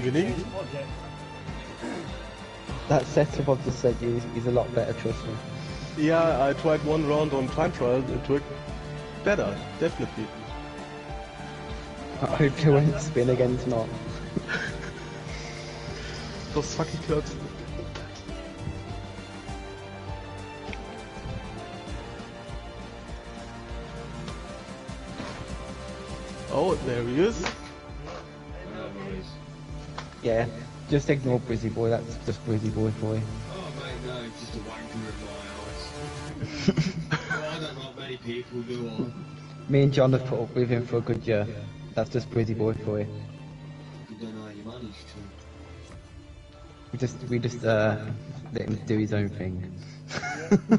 winning? That setup I've just said you is a lot better, trust me. Yeah, I tried one round on time trial, it worked better, definitely. I hope you won't spin again tonight. Those fucking clubs. Oh, there he is. Yeah, just ignore Brizzy Boy, that's just Brizzy Boy for you. Oh mate, no, it's just a wanker in my eyes. Well, I don't know what many people do on. Me and John have put up with him for a good year. That's just Brizzy Boy for you. You don't know how you managed to. We just let him do his own thing. He can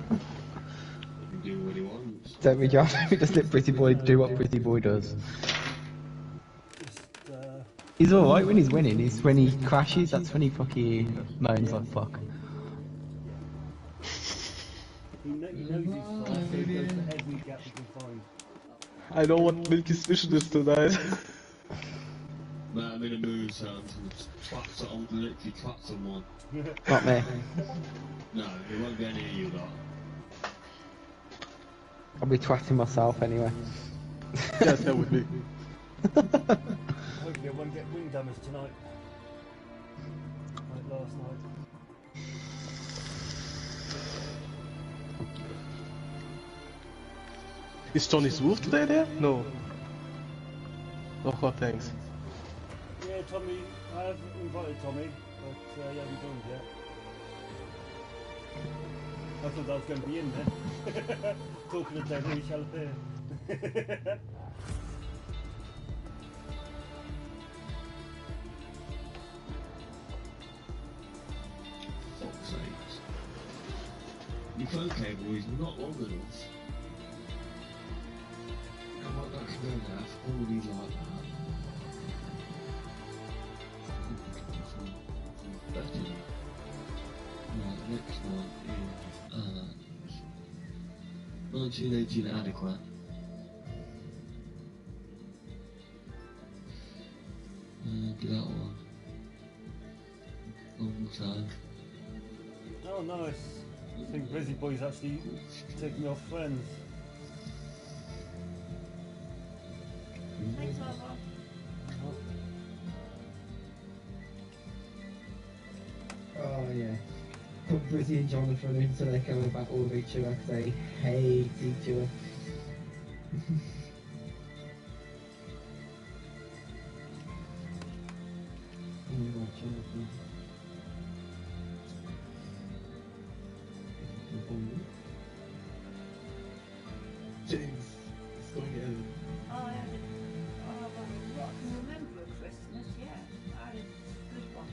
do what he wants. Don't we, John? We just let Brizzy Boy do what Brizzy Boy does. He's alright when he's winning, it's when he crashes, that's when he fucking moans like fuck. He knows he's fine, so he goes to every gap he can find. I know what Milky's vision is tonight. Man, I'm in a mood, so I'm literally trap someone. Not me. No, it won't be any of you lot. I'll be twatting myself anyway. Yes, that would be. Hopefully I won't get wing damage tonight. Like last night. Is Johnny's Wolf today there? No. Oh god, thanks. Yeah, Tommy, I have invited Tommy, but he hasn't joined yet. I thought I was going to be in there. Talking to devil, he shall appear. Fuck's sakes. Your phone cable is not long enough. And what that can go have all these like that. Right, the next one is 1918 adequate. Do that one. Long time. Oh, nice. I think Brizzy Boy's actually taking me off friends. Thanks, Mama. Oh yeah. Put Brizzy and Jonathan in so they can have a battle with each other because they hate each other. James, it's going in. I can remember a Christmas, yeah. I had a good one.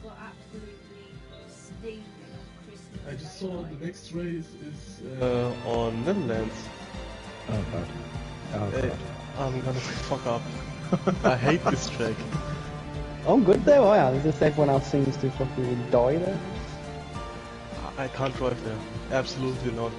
Got absolutely steaming on Christmas. I just Day saw night. the next race is on Netherlands. Oh god. Oh god. I'm gonna fuck up. I hate this track. I'm good there, I am. It's just everyone else seems to fucking die there. I can't drive there. Absolutely not.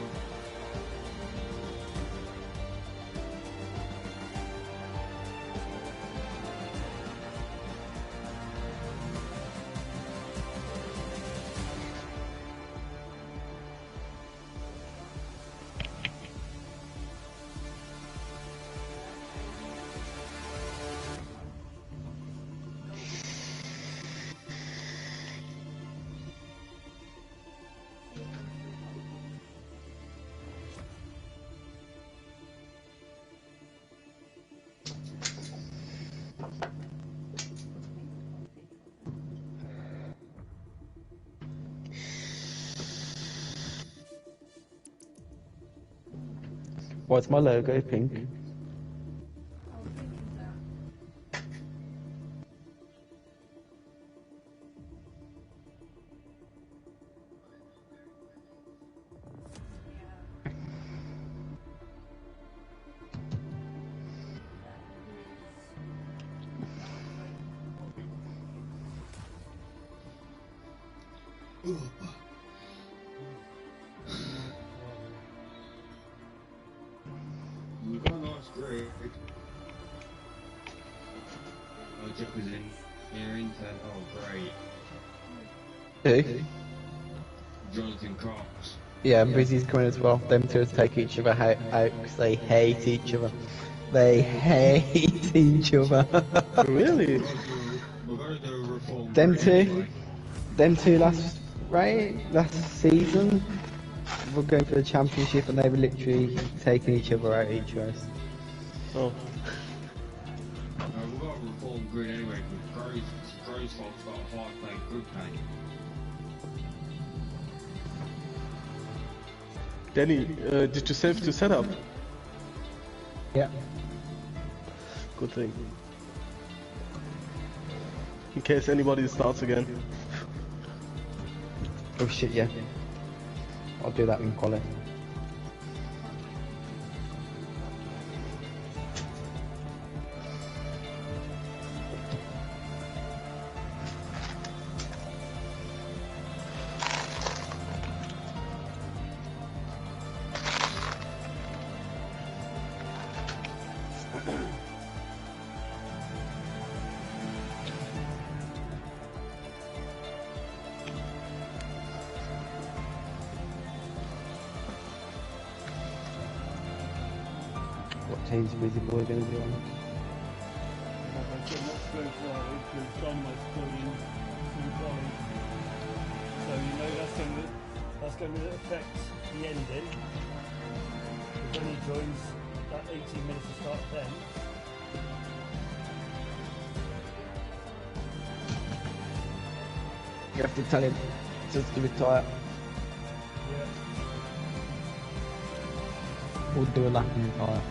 What's my logo pink? I was thinking that. Yeah. We've got a nice grade. Joker's in here, Intel. Oh, great. Who? Jonathan Cox. Yeah, and Brizzy's coming as well. Them two take each other out because they hate each other. They hate each other. Really? We're going to do a reform. Them grid two? anyway. Them two last season were going for the championship and they were literally taking each other out each race. Oh. We've got a reform grid anyway, because Crow's folks got a 5-play group pack. Danny, did you save the setup? Yeah. Good thing. In case anybody starts again. Oh shit, yeah. I'll do that in quality. What team's Busy Boy going to be on? So you know that's going to affect the ending. When he joins that 18 minutes to start then. You have to tell him to retire Yeah. or do a lap and retire.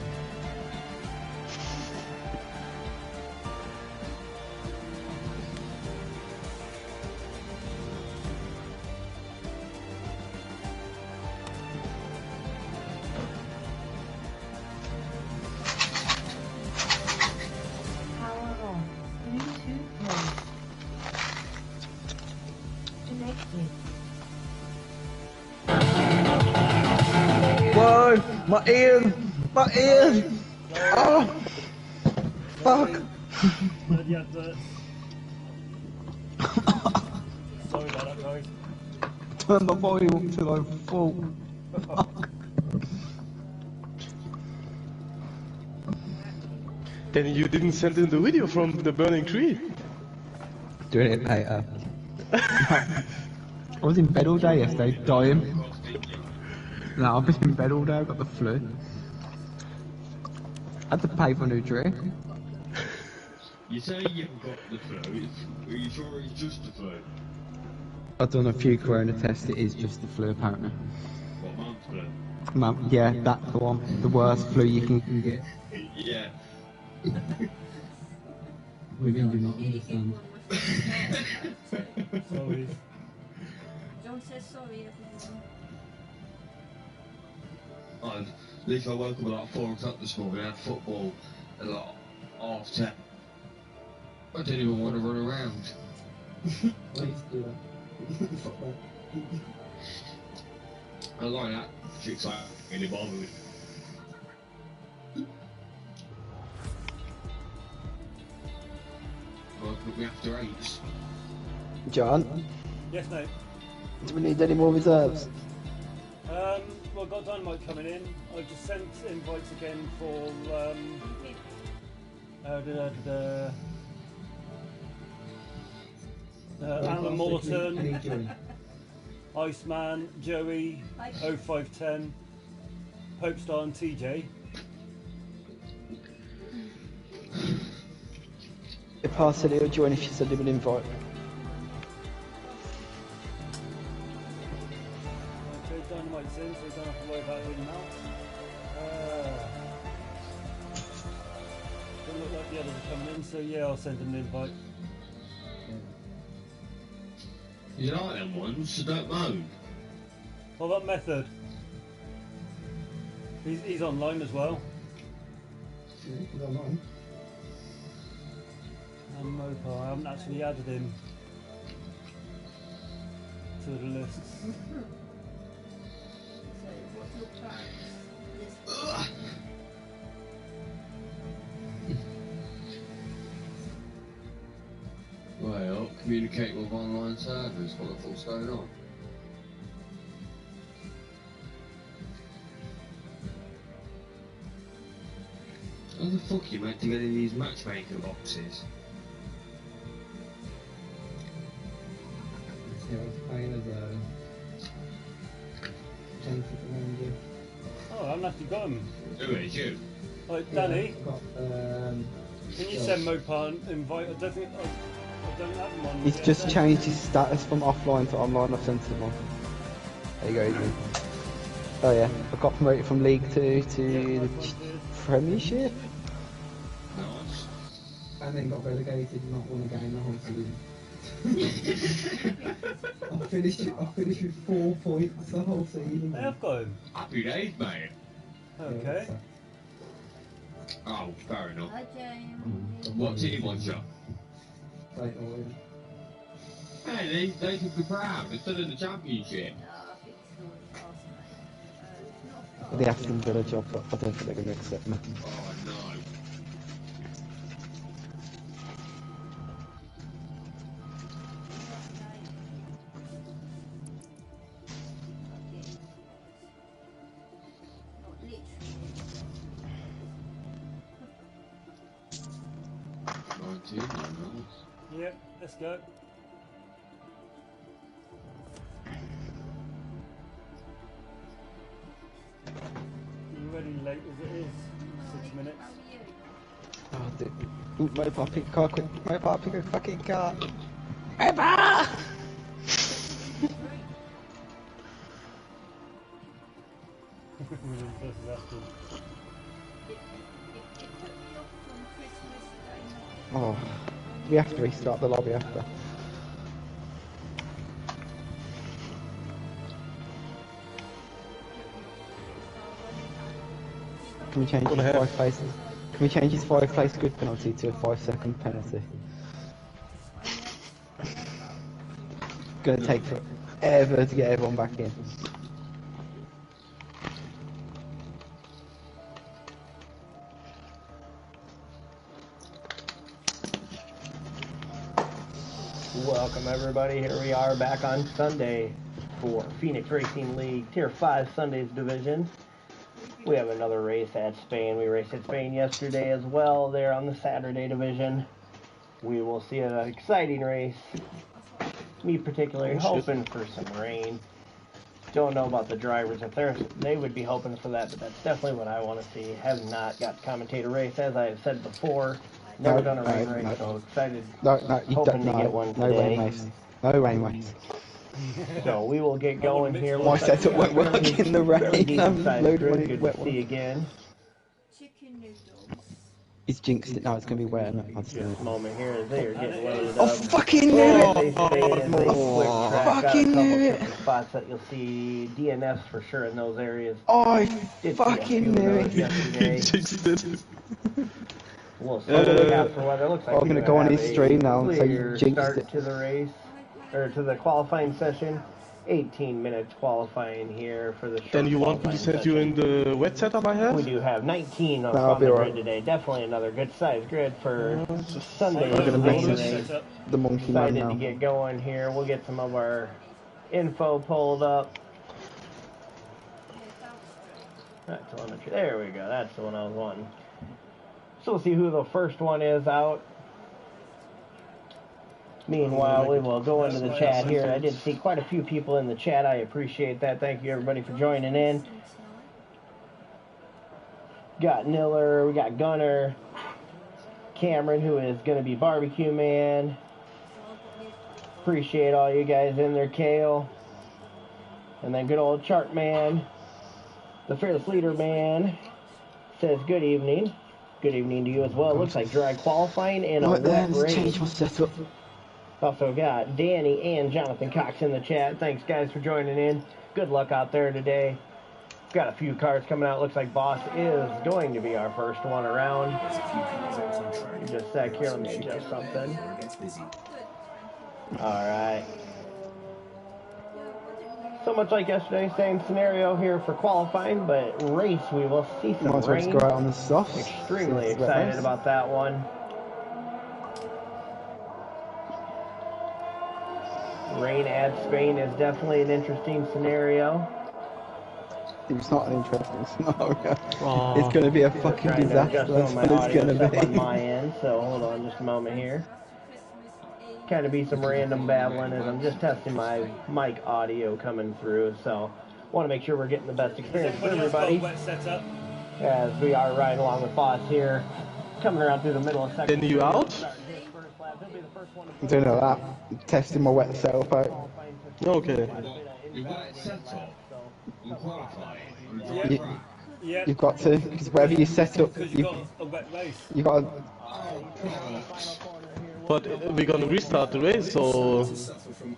Power on. Bluetooth mode. Connected. Whoa! My ears! My ears! Oh! Fuck! Bloody adverts. Sorry about that, guys. Turn the volume up till I'm full. Fuck. Danny, you didn't send in the video from the burning tree. Doing it later. I was in bed all day yesterday, dying. No, I've been in bed all day, I've got the flu. I had to pay for a new drink. You say you haven't got the flu, are you sure it's just the flu? I've done a few corona tests, it is just the flu apparently. What, mum's flu? Mum, yeah, that's the one. The worst flu you can get. Yeah. Women do not understand. Sorry. Don't say sorry, everyone. At least I woke up at like 4 o'clock this morning, I had football at like 10:30. I didn't even want to run around. I used to do that. Fuck that. I like that. Chicks like really bother with. Woke up after 8. John, Yes, mate. do we need any more reserves? Well, I've got Dynamite coming in. I just sent invites again for Alan Morton, Iceman, Joey, 0510, Popestar and TJ. If Parsley will join if you send him an invite. Okay, Dynamite's in, so you don't have to worry about him now. Doesn't look like the others are coming in, so yeah, I'll send him an invite. You like them ones, so don't moan. What about Method? He's online as well. He's online. And Mopar, I haven't actually added him to the list. So, what's your plan? communicate with online servers. What the fuck's going on? How the fuck are you meant to get in these matchmaker boxes? Yeah, I was playing as a Genesis manager. Oh, I haven't actually got him. Who is you? Like, Danny, I've got, can you send Mopar an invite? I don't think I don't have him on. He's yet. just changed his status from offline to online. I've sent him on. There you go, Adrian. Oh yeah, I got promoted from League 2 to the Premiership. Nice. and then got relegated and not won a game the whole season. I finished with 4 points the whole season. They have got him. Happy days, mate. Okay. Oh, fair enough. Hi, James. What team was you? Like, already. Hey, they should be proud. They're still in the championship. No, I think it's all fast, mate. Not The Aston Villa job, but I don't think they're going to accept me. Oh no. Yep, let's go. You ready late as it is? 6 minutes. Oh, dude. Ooh, Mopar, pick a car quick. Mopar, pick a fucking car. Mopar! Oh, we have to restart the lobby after. Can we change his 5 places? Can we change his 5 place good penalty to a 5-second penalty? Gonna take forever to get everyone back in. Welcome everybody, here we are back on Sunday for Phoenix Racing League Tier 5 Sundays Division. We have another race at Spain. We raced at Spain yesterday as well there on the Saturday division. We will see an exciting race. Me particularly hoping for some rain. Don't know about the drivers. If they would be hoping for that, but that's definitely what I want to see. Have not got to commentate a race, as I have said before. Never done a rain race, so excited. No, you hoping don't. to get one No today. rain race. No rain race. So we will get going here. My setup won't work in the rain. I'm loading my Good wet to see one. you again. Chicken noodles. He's jinxed it now. It's gonna be wet. Just a moment here as they are getting loaded Oh, up. fucking knew it! They stay as they quick track. Got a Fucking couple knew it! tricky spots that you'll see DNFs for sure in those areas. I Did see a fucking few of knew those it! yesterday. Jinxed it. We'll see what we have for weather. Looks like I'm we gonna do go on have his a stream now and say you clear jinxed start it. to the race, or to the qualifying session. 18 minutes qualifying here for the short Then you want me to qualifying set you session. in the wet setup I have? We do have 19 on That'll the be grid alright. today. Definitely another good size grid for Sunday. I'm gonna message race. the monkey man Excited to now. get going here. We'll get some of our info pulled up. Right, telemetry. There we go. That's the one I was wanting. So we'll see who the first one is out. Meanwhile, we will go into the chat here. I did see quite a few people in the chat. I appreciate that. Thank you, everybody, for joining in. Got Niller, we got Gunner, Cameron, who is going to be Barbecue Man. Appreciate all you guys in there, Kale. And then good old Chart Man, the Fearless Leader Man, says good evening. Good evening to you as well. Looks like dry qualifying and a Right wet then, race. change my setup. Also got Danny and Jonathan Cox in the chat. Thanks, guys, for joining in. Good luck out there today. Got a few cars coming out. Looks like Boss is going to be our first one around. Just a sec here. Let me adjust something. All right. So much like yesterday, same scenario here for qualifying, but race, we will see some Might as well just rain. go out on the softs. Extremely See if it's wet excited race. about that one. rain at Spain is definitely an interesting scenario. It's not an interesting scenario. Oh. It's going to be a fucking Trying to disaster. adjust That's some of what my it's audio going stuff to on be. my end, so hold on just a moment here. Kind of be some random babbling as I'm just testing my mic audio coming through, so want to make sure we're getting the best experience for Everybody else got a everybody. wet setup? As we are riding along with Foss here, coming around through the middle of section. Then you out? I'm doing all that. Testing my wet setup out. Okay. You wet setup on qualifying on Yeah. dry track. Yeah. You've got to, because wherever you set up, Because you've got a wet race. you got to. Oh, bollocks. But we're gonna restart the race, so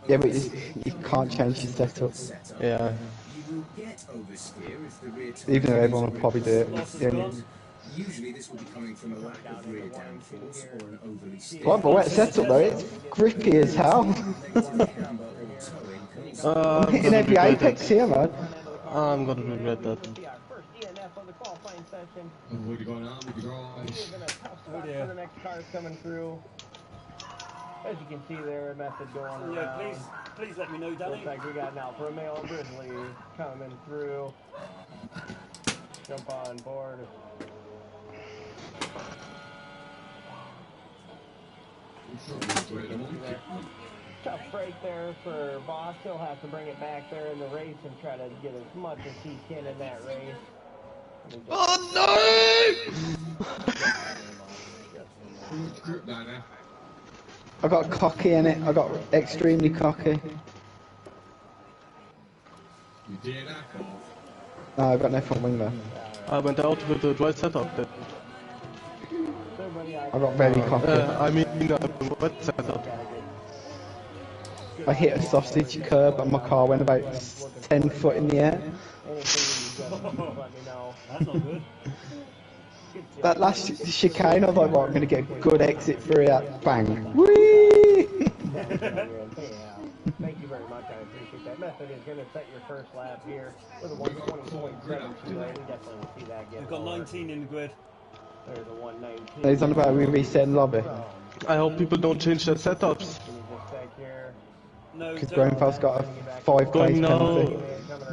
Yeah, but you can't change your setup. yeah. Even though everyone will probably do it. Lots The of only- gone. Usually this will be coming from a lack of rear downforce or an overly stiff Well, but wet setup though, it's grippy as hell. I'm Hitting gonna every regret apex that. here, man. I'm gonna regret that. First ENF of the qualifying session. Avoid going out with the drive. Been a tough spot dear. for the next cars coming through. As you can see there, a method going around. Yeah, please let me know, Danny. Looks like we got an Alfa Romeo Grizzly coming through. Jump on board. Tough break there for Boss. He'll have to bring it back there in the race and try to get as much as he can in that race. Oh no! Grip down there. I got cocky in it. I got extremely cocky. You did that. No, I got no front wing there. I went out with the dry setup. That, I got very cocky. I mean, wet setup. I hit a sausage curb and my car went about 10 foot in the air. That's not good. That last chicane, I was like, right, I'm going to get a good exit through it. Bang. Whee! Thank you very much. I appreciate that. Method is going to set your first lap here with a 120.72. We definitely will see that get We've got 19 in the grid. There's a 119. He's on about we resetting lobby. I hope people don't change their setups. Give me just a sec here. No, Because don't- Greenfell's got a 5 place penalty.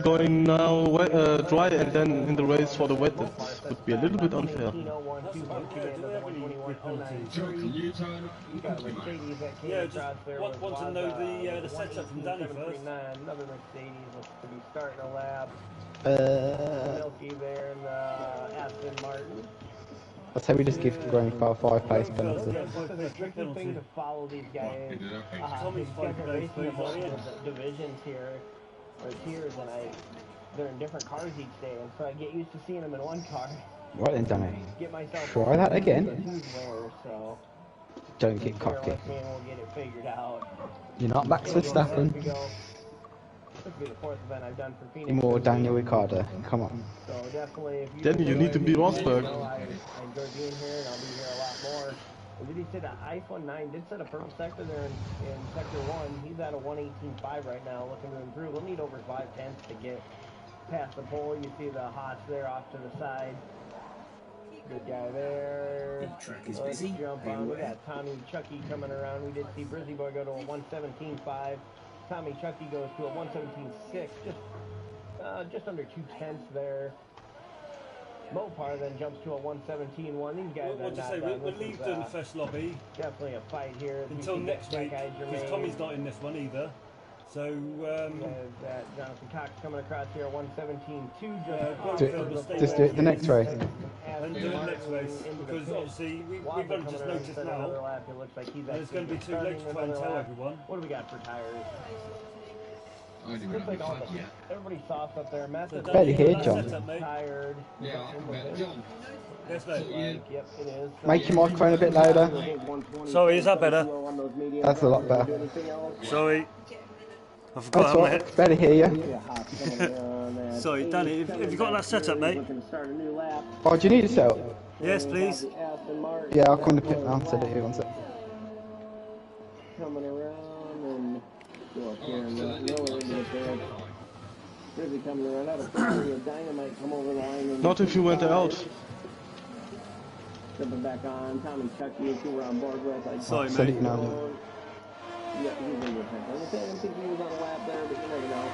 Going now dry and then in the race for the wet. That would be a little bit unfair. 121.29. Joe, can you turn up? You got a Mercedes that came Yeah, just across there want with to Wazza, know the setup from Danny first. 739, another Mercedes looks to be starting a lap. Milky there in the Aston Martin. I'd say we just give Greenfell 5 place penalty. This is a tricky thing to follow these guys. Tommy's These guys five are racing place, in multiple please. divisions here, or tiers, and they're in different cars each day, and so I get used to seeing them in one car. Right then, Danny. Get myself Try that again. who's where, so Don't get bear cocky. with me and we'll get it figured out. You're not Max Verstappen. Here we go. This will be the fourth event I've done for Phoenix. You're more Daniel Ricciardo. Come on. So definitely, if you Danny, you need to be Rosberg. I enjoy being here, and I'll be here a lot more. And did he say that iPhone 9 did set a purple sector there in sector 1? He's at a 118.5 right now, looking to improve. He'll need over 5 tenths to get past the pole. You see the Haas there off to the side. Good guy there. The track is Let's busy. jump Are you on. We aware? got Tommy Chucky coming around. We did see Brizzy Boy go to a 117.5. Tommy Chucky goes to a 117.6. Just under 2 tenths there. Mopar then jumps to a 117.1. These guys What are to not say? done. We'll This leave is, the first lobby definitely a fight here. until next week, because Tommy's not in this one either. So, Jonathan Cox coming across here at 117.2. Just do it the next race. and do it next race, because obviously we've only just noticed now. There's going to be too late to try and tell everyone. What do we got for tires? I only went Looks like up all with the, yeah. everybody's soft up there. Matt, So Better here, that's John. set up, mate. tired. Yeah, I met John. Yes, mate. Yep, it is. Make your microphone a bit louder. Sorry, is that better? That's a lot better. Sorry. I That's forgot how my right. Better hear you. Sorry, Danny, have you got that set up, mate? Oh, do you need a cell? Yes, please. Yeah, I'll come to pit now. Set it here one sec. Coming around and go up here Oh, and so that lower looks into like the bed. Grizzly coming around out of Ferrari, a Dynamite come over the line. And Not if you went out. Jumping back on, Tommy Chucky is who we're on board with. Sorry, Set mate. it now. Yeah, he's in the pit. Like I said, I didn't think he was on a lap there, but you never know.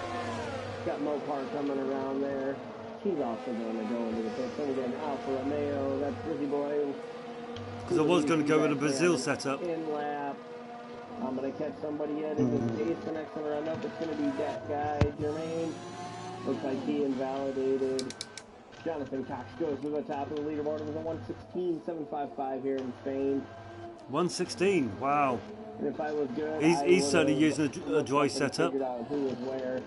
Got Mopar coming around there. He's also going to go into the pit. Then we got an Alfa Romeo. That's Brizzy Boy. Because I was going to go with a Brazil setup. In lap. I'm going to catch somebody yet in this pace. The next one around up, it's going to be that guy, Jermaine. Looks like he invalidated. Jonathan Cox goes to the top of the leaderboard. It was a 1:16.755 here in Spain. 1:16, wow. And if I was good, He's certainly using a dry setup. Figured out who was where.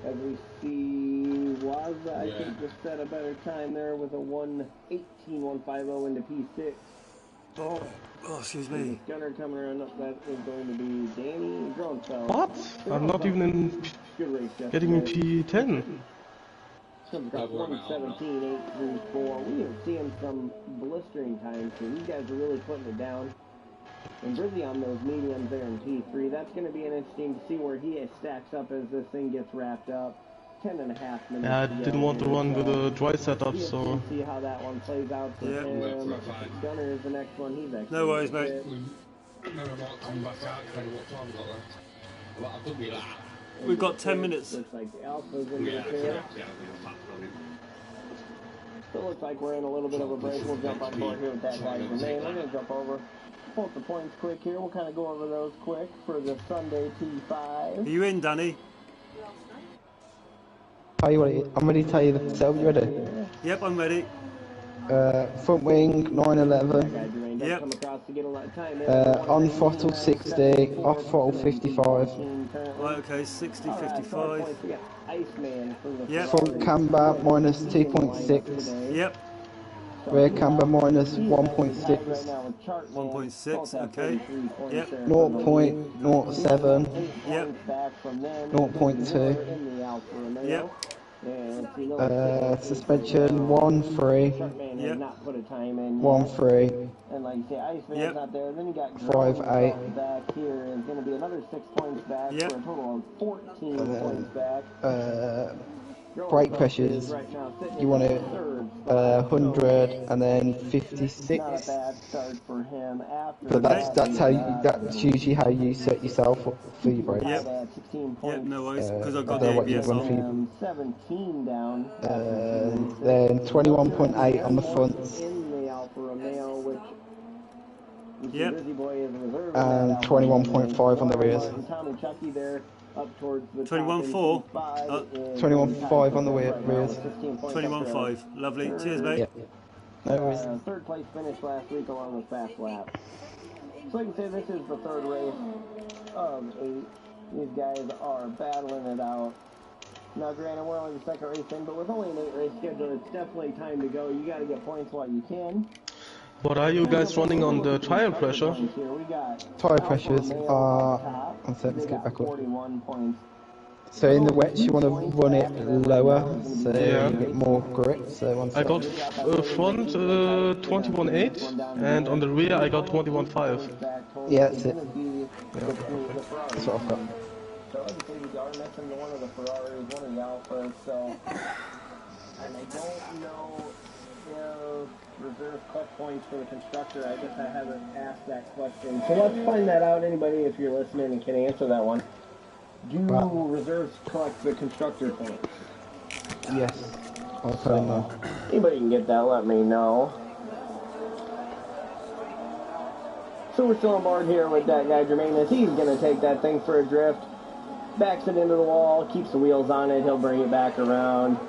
As we see, Waza, I think, just set a better time there with a 1:18.150 into P6. Oh, excuse me. Gunner coming around up, that is going to be Danny Gronfeld. What? I'm not even in getting in P10. Comes across 1:17.834. We are seeing some blistering times here. These guys are really putting it down. And Brizzy on those mediums there in P3. That's going to be an interesting to see where he stacks up as this thing gets wrapped up. 10.5 minutes. Yeah, I didn't want to run with a dry setup, so. See how that one plays out for him. Gunner is the next one. He's actually. No worries, mate. No, I might come back out depending what time we've got left. Well, I could be that. We've got 10 minutes. Looks like the Alpha's in the pit. So it looks like we're in a little bit of a break. We'll jump on board here with that guy Jermaine. We're going to jump over. Pull the points quick here. We'll kind of go over those quick for the Sunday T5. Are you in, Danny? Tell you what, I'm ready to tell you the setup. You ready? Yep, I'm ready. Front wing 911. Yep. On throttle 60, off throttle 55. Right, okay, 60, 55. Yep. Front camber minus 2.6. Yep. Rear camber minus 1.6. 1.6, okay. Yep. 0.07. Yep. 0.2. Yep. Suspension 1.3. Yep. 1.3. And like you say, Iceman's not there. Then you got 5.8. back here is going to be another 6 points back for a total of 14 points back. Brake pressures, you want it 100 and then 56. Not a bad start for him after. But that's usually how you set yourself up for your brakes. Yep. 16 Yep, no worries, because I've got I don't the know what you ABS want for you. on. 17 down. Then 21.8 on the fronts. In the Alfa Romeo, which Yep. Brizzy Boy is a reserve. And 21.5 on the rears. Tommy Chucky there up towards the 21.4. 21.5 on the rears. 21.5. Lovely. Cheers, mate. Yep. No worries. Third place finish last week along with fast lap. So you can say this is the third race of 8. These guys are battling it out. Now, granted, we're only the second race in, but with only an 8-race schedule, it's definitely time to go. You got to get points while you can. What are you guys running on the tire pressure? Tire pressures are. One sec, let's get back up. 41 points. So in the wets, you want to run it lower so Yeah. you get more grip. So one I sec. got front 21.8 and on the rear I got 21.5. Yeah, that's it. That's what I've got. So obviously we are missing one of the Ferraris, one of the Alphas, so and I don't know if reserve clutch points for the constructor. I guess I haven't asked that question. So let's find that out. Anybody, if you're listening and can answer that one. Do reserves collect the constructor points? Yes. I'll tell you now. Anybody can get that, let me know. So we're still on board here with that guy Jermaine as he's going to take that thing for a drift. Backs it into the wall, keeps the wheels on it, he'll bring it back around.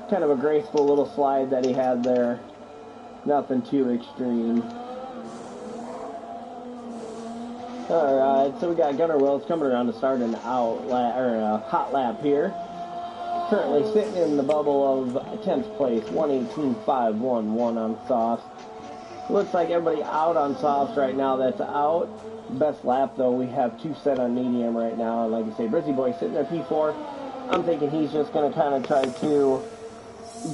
Kind of a graceful little slide that he had there. Nothing too extreme. Alright, so we got Gunnar Wells coming around to start an hot lap here. Currently sitting in the bubble of 10th place, 1:18.511 on softs. Looks like everybody out on softs right now that's out. Best lap though, we have 2 set on medium right now. And like I say, Brizzy Boy sitting at P4. I'm thinking he's just going to kind of try to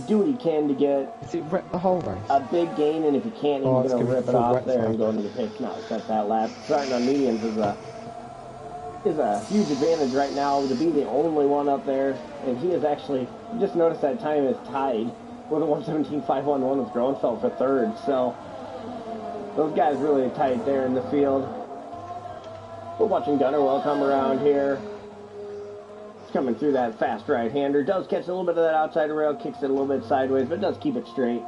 do what he can to get Is it wreck the whole race? a big gain, and if he can't, he's it's going to gonna be rip it full off wet there and side. go into the pits. Now set that lap. Starting on mediums is a huge advantage right now to be the only one up there. And he is actually, just noticed that time is tied with a 1:17.511 with Gronfeld for third. So those guys really tight there in the field. We're watching Gunner Will come around here. He's coming through that fast right-hander. Does catch a little bit of that outside rail, kicks it a little bit sideways, but does keep it straight.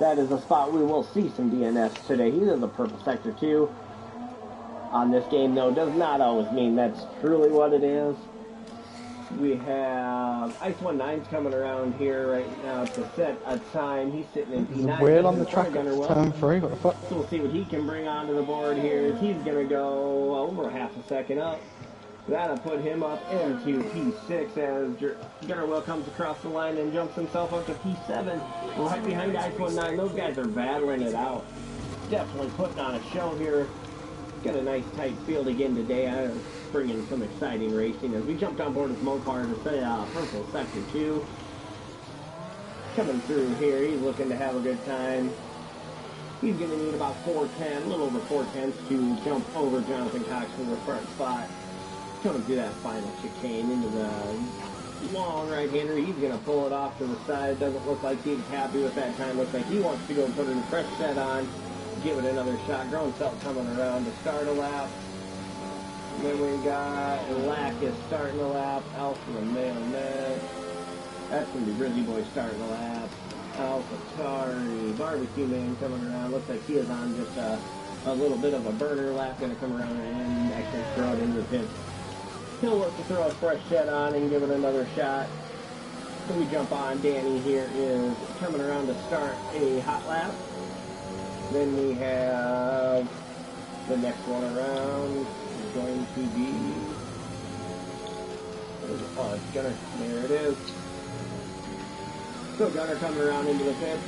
That is a spot we will see some DNS today. He is a purple sector 2. On this game, though, does not always mean that's truly what it is. We have Ice 19's coming around here right now to set a time. He's sitting in There's P9. a wheel on the track at turn 3, what the fuck? So we'll see what he can bring onto the board here. He's going to go over half a second up. That'll put him up into P6 as Gunner Will comes across the line and jumps himself up to P7. Right behind Ice 19, those guys are battling it out. Definitely putting on a show here. Got a nice tight field again today. Bringing some exciting racing as we jumped on board with Mopar to say purple sector 2. Coming through here, he's looking to have a good time. He's going to need about 410, a little over 4/10 to jump over Jonathan Cox for the front spot. Coming through that final chicane into the long right-hander. He's going to pull it off to the side. Doesn't look like he's happy with that time. Looks like he wants to go put a fresh set on. Give it another shot. Grunfeld coming around to start a lap. Then we got Lacus starting a lap. Alpha Romeo Net. That's going to be Grizzly Boy starting a lap. Alpha Tari. Barbecue Man coming around. Looks like he is on just a little bit of a burner lap. Going to come around and actually throw it into the pit. He'll look to throw a fresh set on and give it another shot. So we jump on. Danny here is coming around to start a hot lap. Then we have the next one around is going to be it's Gunner. There it is. So Gunner coming around into the pit.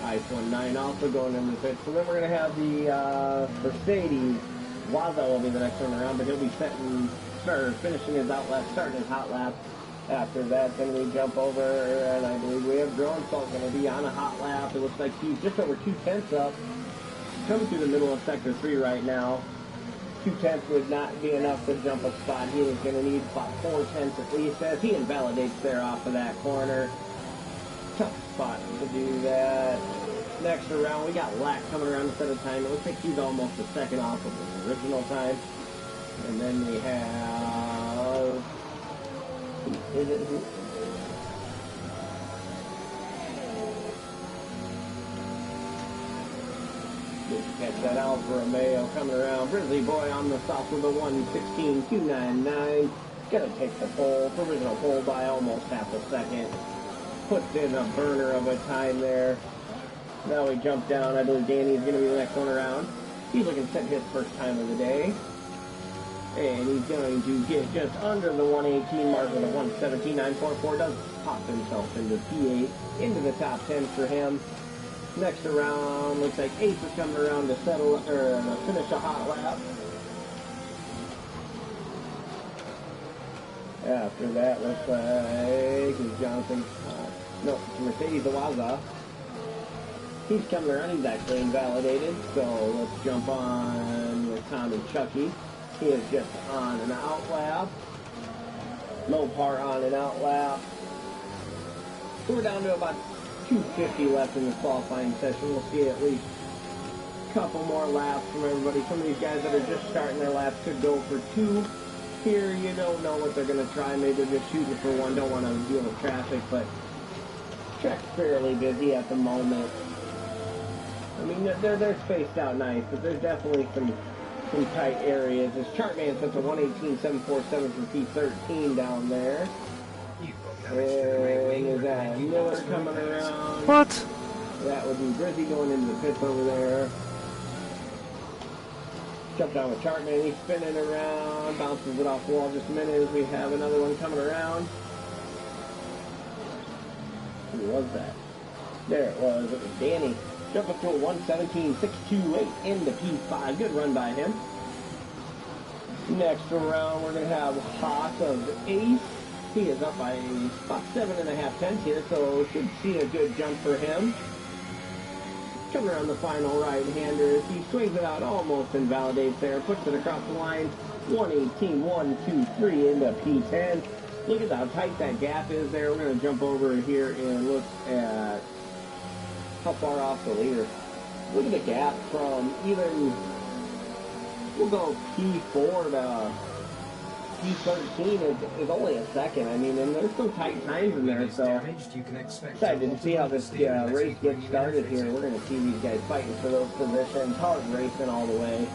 Ice 19 also going into the pit. So then we're going to have the Mercedes. Waza will be the next one around, but he'll be finishing his out lap, starting his hot lap. After that, then we jump over, and I believe we have Grunfeld going to be on a hot lap. It looks like he's just over 2/10 up. Coming through the middle of Sector 3 right now. 2/10 would not be enough to jump a spot. He is going to need about 4/10 at least, as he invalidates there off of that corner. Tough spot to do that. Next around, we got Lack coming around instead of time. It looks like he's almost a second off of his original time. And then we have... Is it who? Catch that Alfa Romeo coming around. Grizzly Boy on the south with a 1:16.299. Gonna take the pole, provisional pole by almost half a second. Puts in a burner of a time there. Now we jump down. I believe Danny's gonna be the next one around. He's looking to set his first time of the day. And he's going to get just under the 118 mark with a 1:17.944. Does pop himself into P8, into the top 10 for him. Next around, looks like Ace is coming around to settle or finish a hot lap. After that, looks like it's Jonathan. No, it's Mercedes Awaza. He's coming around. He's actually invalidated. So let's jump on with Tom and Chucky. He is just on an out lap. Mopar on an out lap. So we're down to about 250 left in the qualifying session. We'll see at least a couple more laps from everybody. Some of these guys that are just starting their laps could go for 2. Here, you don't know what they're going to try. Maybe they're just shooting for 1. Don't want to deal with traffic, but track's fairly busy at the moment. I mean, they're spaced out nice, but there's definitely some tight areas. This Chartman sets a 1:18.747 for P13 down there. And is that Miller coming around? What? That would be Brizzy going into the pits over there. Jump down with Chartman. He's spinning around, bounces it off the wall just a minute as we have another one coming around. Who was that? There it was. It was Danny. Jump up to a 1:17.628 into P5. Good run by him. Next around, we're going to have Hawk of Ace. He is up by about 7.5 here, so should see a good jump for him. Coming around the final right-hander, he swings it out, almost invalidates there, puts it across the line, 1:18.123 into P10. Look at how tight that gap is there. We're going to jump over here and look at how far off the leader. Look at the gap from even we'll go P4 to P13 is only a second. I mean, and there's some tight times in there, so excited to see how this race gets started here. We're going to see these guys fighting for those positions. Hard racing all the way.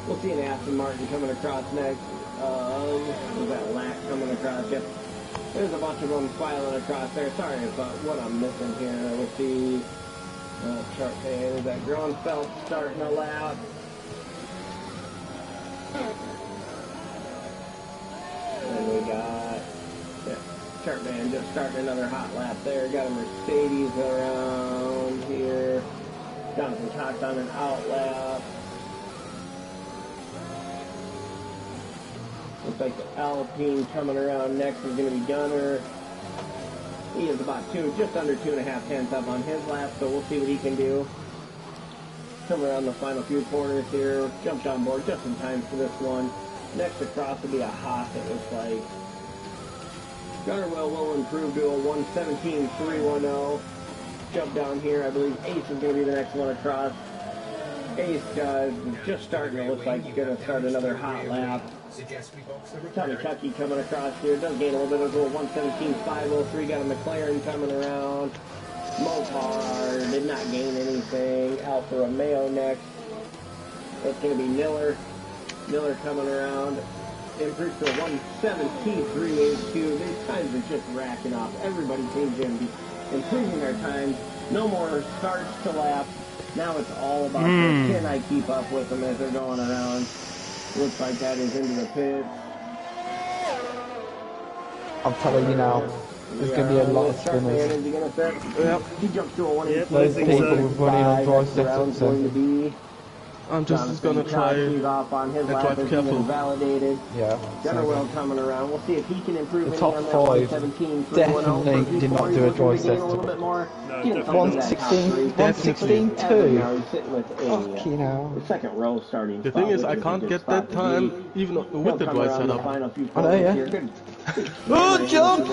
We'll see an Aston Martin coming across next. We've got Lack coming across. Yep. There's a bunch of them filing across there. Sorry about what I'm missing here. We'll see chart pay. There's that Gronfeld starting a lap. And we got chart man just starting another hot lap there. Got a Mercedes around here. Jonathan Cox on an out lap. Looks like the Alpine coming around next is going to be Gunner. He is about just under 2.5 tenths up on his lap, so we'll see what he can do. Coming around the final few corners here. Jumped on board just in time for this one. Next across will be a Haas, it looks like. Gunner will improve to a 1:17.310. Jump down here. I believe Ace is going to be the next one across. Ace just starting. It looks like he's going to start another hot lap. Tommy Chucky coming across here. Does gain a little bit of a 1:17.503. Got a McLaren coming around. Mopar did not gain anything. Alfa Romeo next. It's going to be Miller. Miller coming around. Improved to a 1:17.382. These times are just racking up. Everybody seems to be improving their times. No more starts to laps. Now it's all about can I keep up with them as they're going around. Looks like that is into the pits. I'm telling you now, there's going to be a lot of spinners. Yep. He jumps to a 1:18. Loads of people running on dry setups. I'm just gonna try and drive careful. Validated. Yeah. Gunnerwell coming around. We'll see if he can improve. The top 5 definitely did not do a dry setup. 1:16, 1:16.2. Fucking hell. The second row starting. The thing is, I can't get that time even with the dry setup. I know, yeah. Oh, John!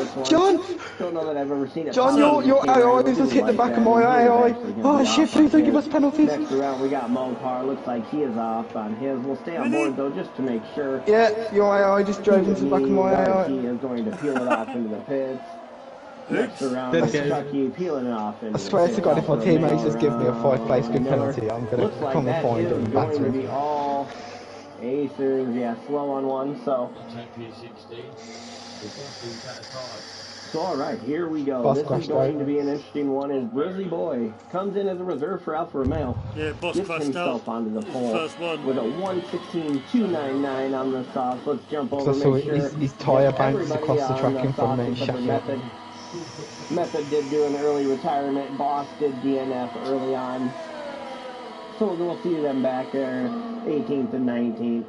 Don't know that I've ever seen it. John, your AI just hit the back of my AI. Oh shit, please don't give us penalties. Next round we got Mopar. Looks like he is off on his. We'll stay on board though just to make sure. Yeah, your AI just drove into the back of my AI. He is going to peel it off into the pits. Next round, Chucky peeling it off into I swear to God, if my teammates just give me a 5-place good penalty, I'm going to come and find them and batter going to be him. all acers, yeah, slow on one, so. So alright, here we go. Boss this is going to be an interesting one as Grizzly Boy comes in as a reserve for Alfa Romeo. Yeah, Boss Gets crashed himself out. onto the pole First one. with a 1:16.299 on the sauce. Let's jump over So make sure. his tyre bounces Everybody across the on track in front of me and except for shut Method. Method did do an early retirement. Boss did DNF early on. So we'll see them back there, 18th and 19th.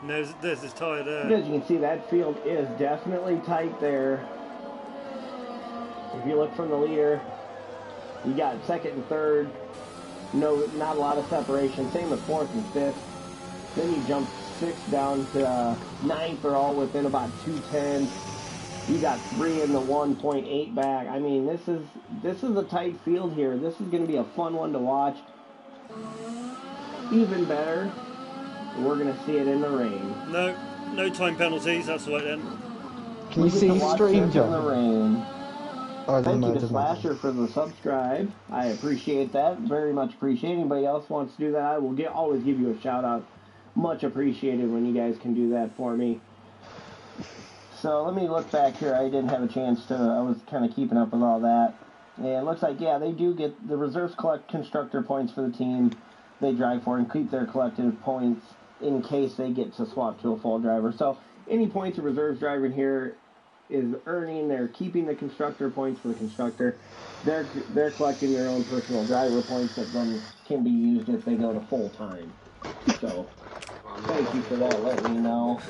And there's his tyre there. As you can see, that field is definitely tight there. If you look from the leader, you got second and third. No, not a lot of separation. Same with fourth and fifth. Then you jump 6 down to 9th. They're all within about 2 tenths. You got 3 in the 1.8 back. I mean, this is a tight field here. This is going to be a fun one to watch. Even better, we're going to see it in the rain. No time penalties. That's right then. Can you see his stream, In the John? rain. Oh, Thank no, you it to doesn't. Slasher for the subscribe. I appreciate that. Very much appreciate. Anybody else wants to do that, I will always give you a shout out. Much appreciated when you guys can do that for me. So let me look back here. I didn't have a chance to. I was kind of keeping up with all that. And it looks like, yeah, they do get the reserves collect constructor points for the team they drive for and keep their collective points in case they get to swap to a full driver. So any points a reserves driver in here is earning, they're keeping the constructor points for the constructor. They're collecting their own personal driver points that then can be used if they go to full time. So thank you for that, letting me know.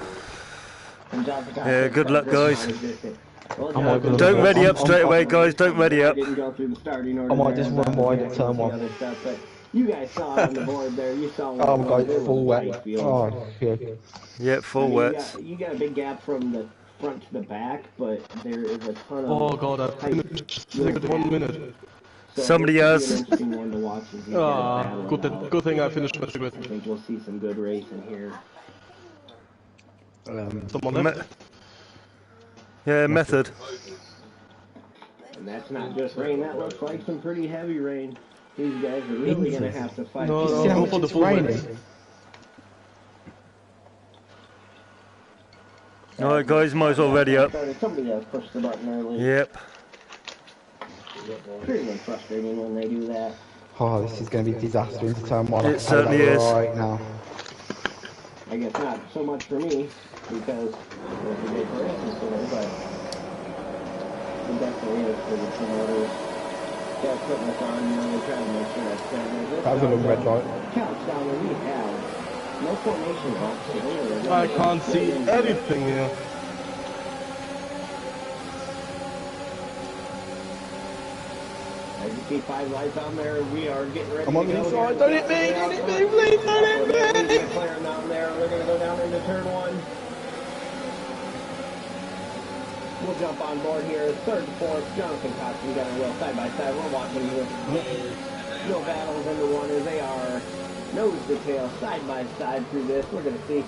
And Yeah, good luck, guys. Well, Don't ready up straight away, guys. Don't ready up. Didn't go through the starting order. I might just there, run wide at turn 1. other stuff, but you guys saw it on the board there. You saw Oh my God, it was full a wet. tight field. Oh, shit. Yeah, full wet. You got a big gap from the front to the back, but there is a ton of. Oh god, I finished like 1 minute. So Somebody this else. could be an interesting one to watch as we get a battle Good, about. good thing I finished with the I think we'll see some good racing here. Someone left? Yeah, method. And that's not just rain, that looks like some pretty heavy rain. These guys are really going to have to fight. No, See how go much for the it's full raining? race. Alright guys, might as well ready up. Somebody else pushed the button early. Yep. Extremely frustrating when they do that. Oh, this is going to be disaster into turn one. It certainly is. Right now. I guess not so much for me, because it's a big race today, but it definitely is for the promoters. They're putting us on, you know, they're trying to make sure that's That was a little red light. Counts down and we have no formation laps. I can't see anything here. As you see 5 lights on there, we are getting ready I'm on to the go. inside. Don't hit me, please don't hit me. Clearing down there, we're going to go down into turn 1. We'll jump on board here. 3rd and 4th, Jonathan Cox and Gunnar Will side by side. We're watching with no battles into one as they are nose to tail, side by side through this. We're going to see.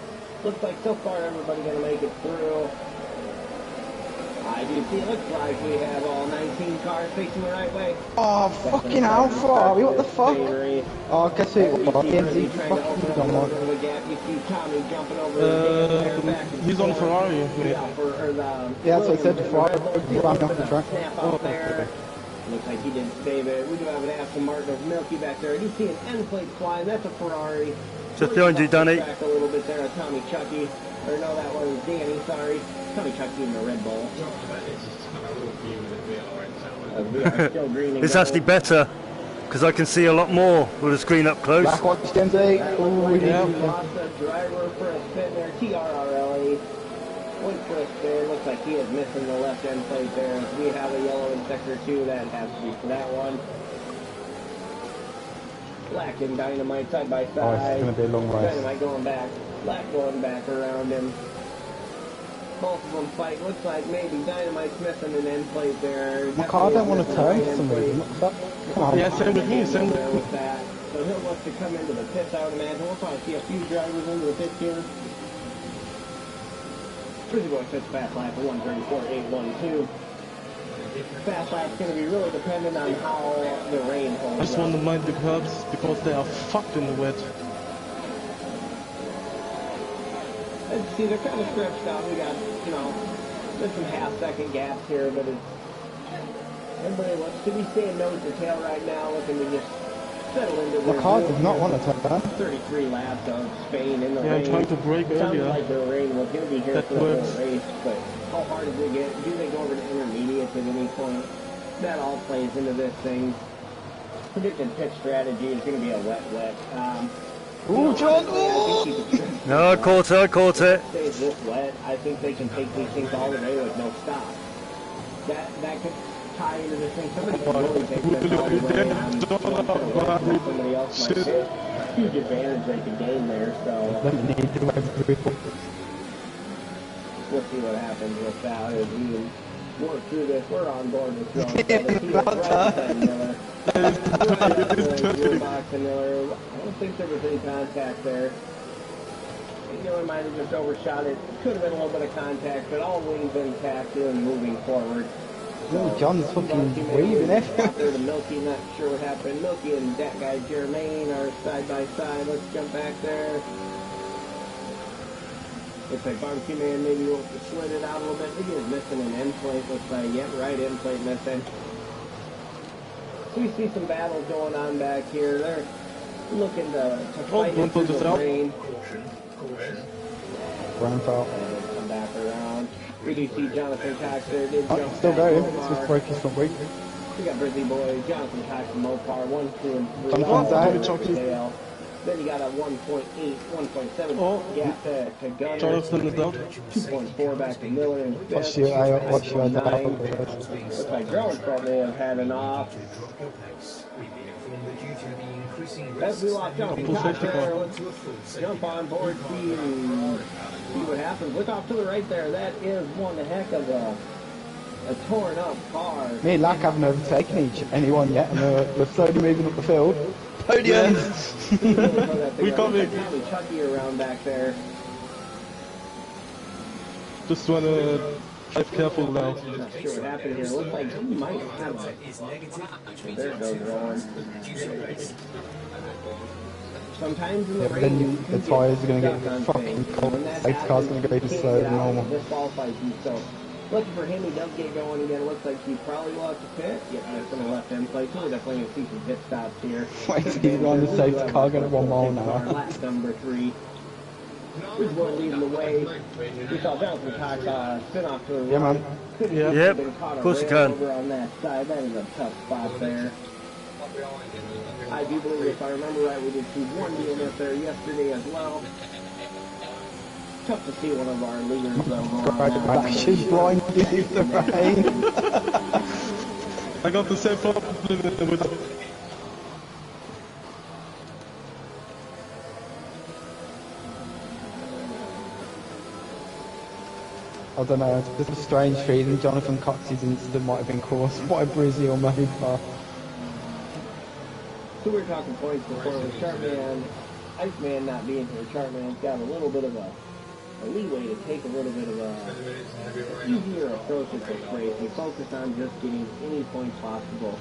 Looks like so far everybody going to make it through. I do see. It looks like we have all 19 cars facing the right way. Oh, fucking hell, Ferrari, what the fuck? Oh, guess who it was? DMZ fucking done one. He's on Ferrari. Yeah, that's what I said, the Ferrari ran off the track. Looks like he didn't save it. We do have an Aston Martin of Milky back there. I do see an end plate flying. That's a Ferrari. Just behind you, Danny. Back a little bit there, Tommy Chucky. Or no, that was Danny, sorry. Tommy Chucky in the Red Bull. We are still green and It's gold. actually better, because I can see a lot more with the screen up close. Black watch, DMZ. Oh, We yeah. lost a driver for a spin there. TRRLE. Went for a spin. Looks like he is missing the left end plate there. We have a yellow in sector 2. That has to be for that one. Black and Dynamite side by side. Oh, it's going to be a long race. Dynamite going back. Black going back around him. Both of them fight. Looks like maybe Dynamite's missing an end plate there. My car don't want to turn for some reason. What's that? Come on. Yeah, same with me, same with me. With that. So he'll look to come into the pits, I would imagine. We'll probably see a few drivers into the pits here. Pretty boy sets fast lap at 1:34.812. Fast lap's going to be really dependent on how the rain holds. I just want to mind the curbs because they are fucked in the wet. And see, they're kind of stretched out. We got, you know, there's some half-second gaps here, but it's everybody wants to be staying nose to tail right now, looking to just settle into My their car groove does not here. want to turn. 33 laps of Spain in the Yeah, rain. I'm trying to brake Sounds earlier. like the rain was going to be here That for the works. whole race, but how hard did they get? Do they go over to intermediates at any point? That all plays into this thing. Predicted pit strategy is going to be a wet. Ooh, John! I think you could No, I caught it. stays this wet, I think they can take these things all the way with no stop. That could tie into this thing. Somebody can really take this all the way on somebody else might hit. Huge advantage they can gain there, so Let me need to every we'll see what happens with that as we work through this. We're on board with Miller. Gearbox and Miller. I don't think there was any contact there. Miller might have just overshot it. Could have been a little bit of contact, but all wings intact and moving forward. Oh, John's fucking waving Out there to Milky, not sure what happened. Milky and that guy Jermaine are side by side. Let's jump back there. Looks like Barbecue Man maybe slid it out a little bit. Maybe he's missing an end plate. Looks like, yep, right end plate missing. So we see some battles going on back here. They're looking to fight don't through put this the out. rain. Brown foul. And come back around. We do see Jonathan Cox there. Did Oh, jump it's still back going. Omar. It's just breaking from week. We got Brizzy Boy, Jonathan Cox and Mopar, 1, 2, and 3. Jonathan's out. Dale. Then you got a 1.8, 1.7 Oh. gap to Gunner. Jonathan is out. 2.4 back to Miller and What's your Fifth. what's your Nine. Looks like Grellenfeld may have had an off. As we lock Jonathan Full Cox safety there, car. let's jump on board, see what happens. Look off to the right there. That is one heck of a a torn up car. Me and Lack haven't overtaken anyone yet, and we're slowly moving up the field. Podium! We coming. Probably Chucky around back there. Just wanna drive careful now. Not sure what happened here. Looks like he might have a... There it goes, rolling. Sometimes in the Yeah, but rain, then the tyres are going to get fucking cold. Safety car's going to go slower than normal. Disqualifies you, so looking for him, he does get going again. Looks like he probably will have to pit. Yep, that's in the left-hand place. We're definitely going to see some pit stops here. Wait, he's on the safety car going at 1 mile an hour. Lap number 3. Who's going leading the way? We saw Jonathan Cox spin off to the Yeah, man. Could Yeah. Yep, have been caught of course a he rail can. over on that side. That is a tough spot there. I do believe, if I remember right, we did see one DNF there yesterday as well. Tough to see one of our leaders though go on Right, that back. side. She's blinded in the rain. I got the same problem with I don't know, it's just a strange feeling. Jonathan Cox's incident might have been caused by a Brizzy or Mopar. So we were talking points before with Chartman, Iceman not being here. Chartman's got a little bit of a leeway to take a little bit of a easier approach at this race. We focus on just getting any points possible.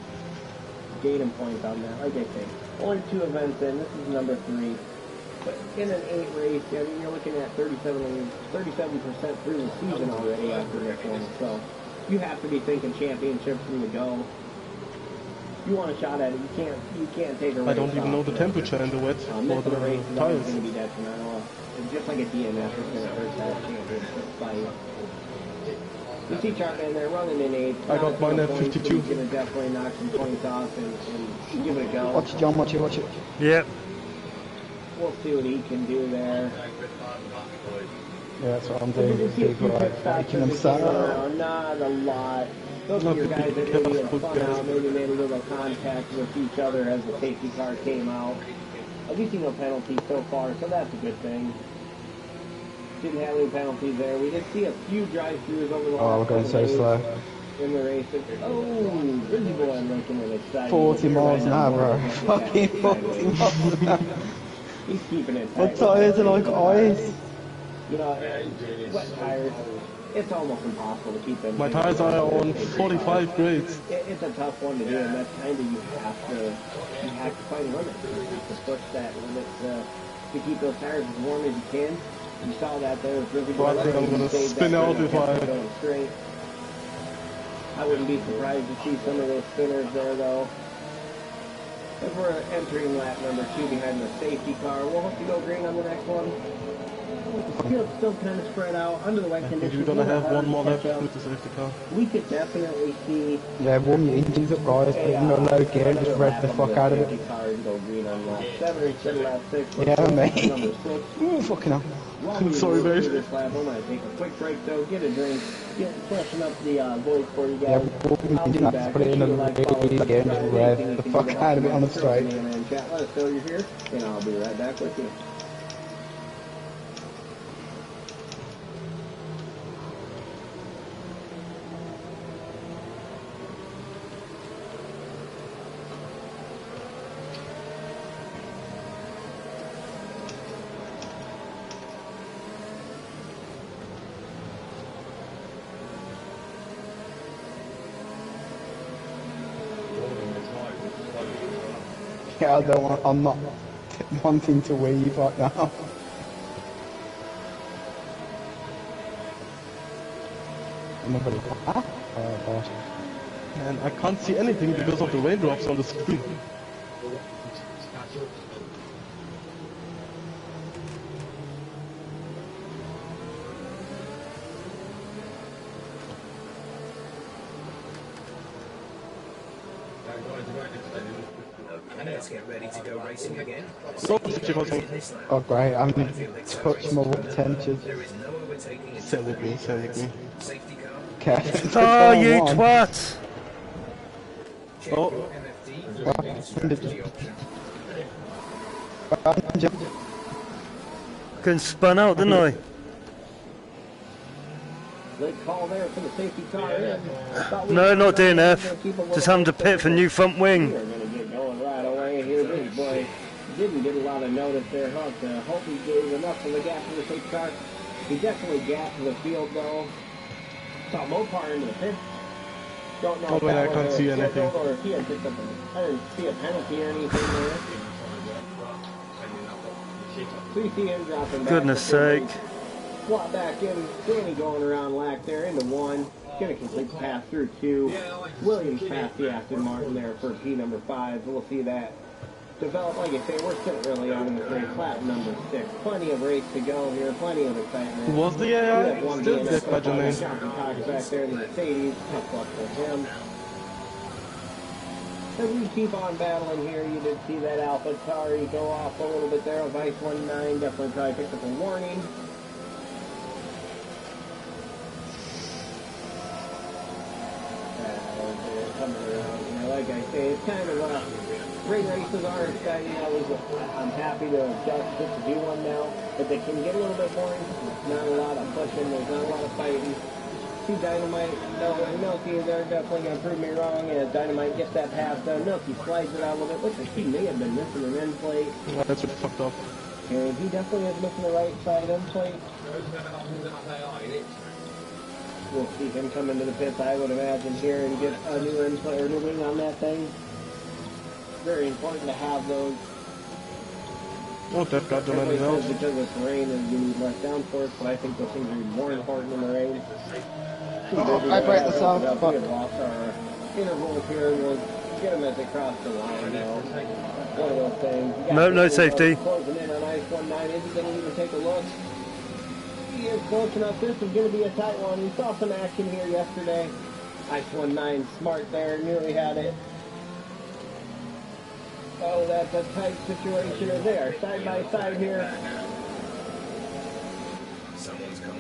Gain points on that. Like I say, only 2 events in. This is number 3. But in an 8 race, I mean, you're looking at 37% through the season already after this one. So you have to be thinking championships from the go. You want a shot at it, you can't take a race. I don't even know the temperature in the wet Missing for a race the is always tires. going to be detrimental. It's just like a DNF is going to hurt that championship fight. You see Chartman there running in 8th. I got mine at 52. He's going to definitely knock some points off and give it a go. Watch it, John, watch it, watch it. Yep. We'll see what he can do there. Yeah, that's what I'm Did you doing. see a People few are pit stops making as them it sad. came around? Not a lot. Those are your guys that maybe had spun out, maybe made a little contact with each other as the safety car came out. I've seen no penalties so far, so that's a good thing. Didn't have any penalties there. We did see a few drive-throughs over the last Oh, we're going so couple slow. days in the race. Oh, Brizzy Boy, I'm making it exciting. 40 miles an hour, bro. Right Fucking 40 miles an hour. He's keeping it My tight. tyres are like ice. You know, wet tires, it's almost impossible to keep them. My tires are on 45 grades. It's a tough one to do, and that's kind of you have to find limits to push that limit to keep those tires as warm as you can. You saw that there with Brizzy Boy. Well, I think I'm gonna spin out if I... Straight. I wouldn't be surprised to see some of those spinners there, though. As we're entering lap number 2 behind the safety car, we'll hope to go green on the next one. The field's still kind of spread out under the wet I think conditions. we're gonna have one more lap catch up. with the safety car. We could definitely see Yeah, warm your engines up, guys. Put them in low gear and just rev the fuck out of it. Go green on lap 7 instead of lap 6. Yeah, mate. Number 6. Ooh, fucking hell. While we Sorry, move mate. through this lap, I'm gonna take a quick break though, get a drink, freshen up the voice for you Yeah, guys. warm your I'll be engine up, back. put it in a If you like, follow low gear and just us. rev Anything the you fuck can do out of it on the throw straight. me in and chat. Let us know you're here, and I'll be right back with you. Yeah, I don't want, I'm not wanting to weave right now. Another ah? Oh gosh. And I can't see anything because of the raindrops on the screen. And let's get ready to go racing again. So, safety car. Oh great, I haven't touched my water temperatures. There is no overtaking in Say with me, say with me. safety car. Okay. Oh, you twat! Check Oh. your MFD. Fucking spun out, didn't I? Late call there for the safety car in. No, not DNF. Just having to pit for new front wing. We are going to get going right away here. This boy didn't get a lot of notice there. Hope he gave enough of the gap for the safety car. He definitely gapped the field though. Saw Mopar into the pit. Don't know Oh, if man, that I can't was see scheduled anything. or if he had picked up I didn't see a penalty or anything there. So you see him dropping back. Goodness sake. Swap back in. Danny going around Lack there into one. Gonna complete the pass through two. Williams passed the Aston Martin there for P number 5. We'll see that develop. Like I say, we're sitting really on this race. Lap number 6. Plenty of race to go here. Plenty of excitement. Who was the We AI? have one Still DNF dead by so far. Jermaine. Jonathan Cox back there in the Mercedes. Tough luck for him. As we keep on battling here, you did see that Alpha Tari go off a little bit there. Vice 19 definitely probably picked up a warning. Coming around, you know, like I say, it's kind of ring races are exciting. I'm happy to just do one now, but they can get a little bit boring. There's not a lot of pushing. There's not a lot of fighting. See Dynamite, and Milky, they're definitely going to prove me wrong as Dynamite gets that pass done. Milky slides it out a little bit. Looks like he may have been missing an end plate. Yeah, that's what fucked up. And he definitely is missing the right side end plate. We'll see him come into the pits, I would imagine, here and get a new end plate or new wing on that thing. Very important to have those. Oh, that got the Everybody money says out. because it's rain and you need less downforce, but I think those things are more important in the rain. I break the sound, We but- have lost our intervals here. We'll get them as they cross the line, though. One of those things. You got No Danny safety. Closing in on Ice 19. Is he going to even take a look? He is close enough. This is going to be a tight one. We saw some action here yesterday. Ice 19 smart there. Nearly had it. Oh, that's a tight situation as they are side by side here.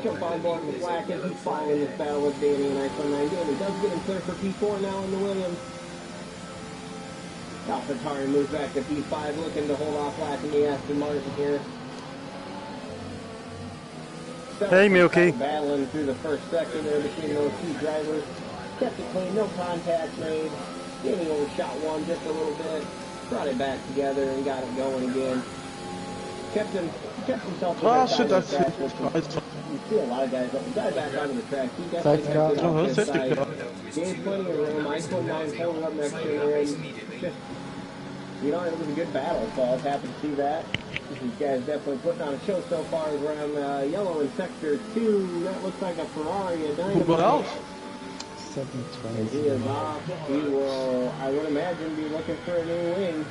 Jump on board with Black as he's flying in this battle with Danny and Ice 19. Danny does get him clear for P4 now in the Williams. AlphaTauri moves back to P5, looking to hold off Black in the Aston Martin here. Hey, Milky. Battling through the first sector there between those two drivers. Kept it clean, no contact made. Danny overshot one just a little bit. Brought it back together and got it going again. Kept himself to Ah, the shit, side of that's the track, it. which is- you see a lot of guys up. The guy back onto the track, he definitely Safety car. kept it Oh, off his safety side. car. Gave plenty of room. Ice 19 pulling up next to him. Just, you know, it was a good battle, so I was happy to see that. These guys definitely putting on a show so far. We're on yellow in sector 2. That looks like a Ferrari, a Who Dynamite. got out? And he is off. He will, I would imagine, be looking for a new wing.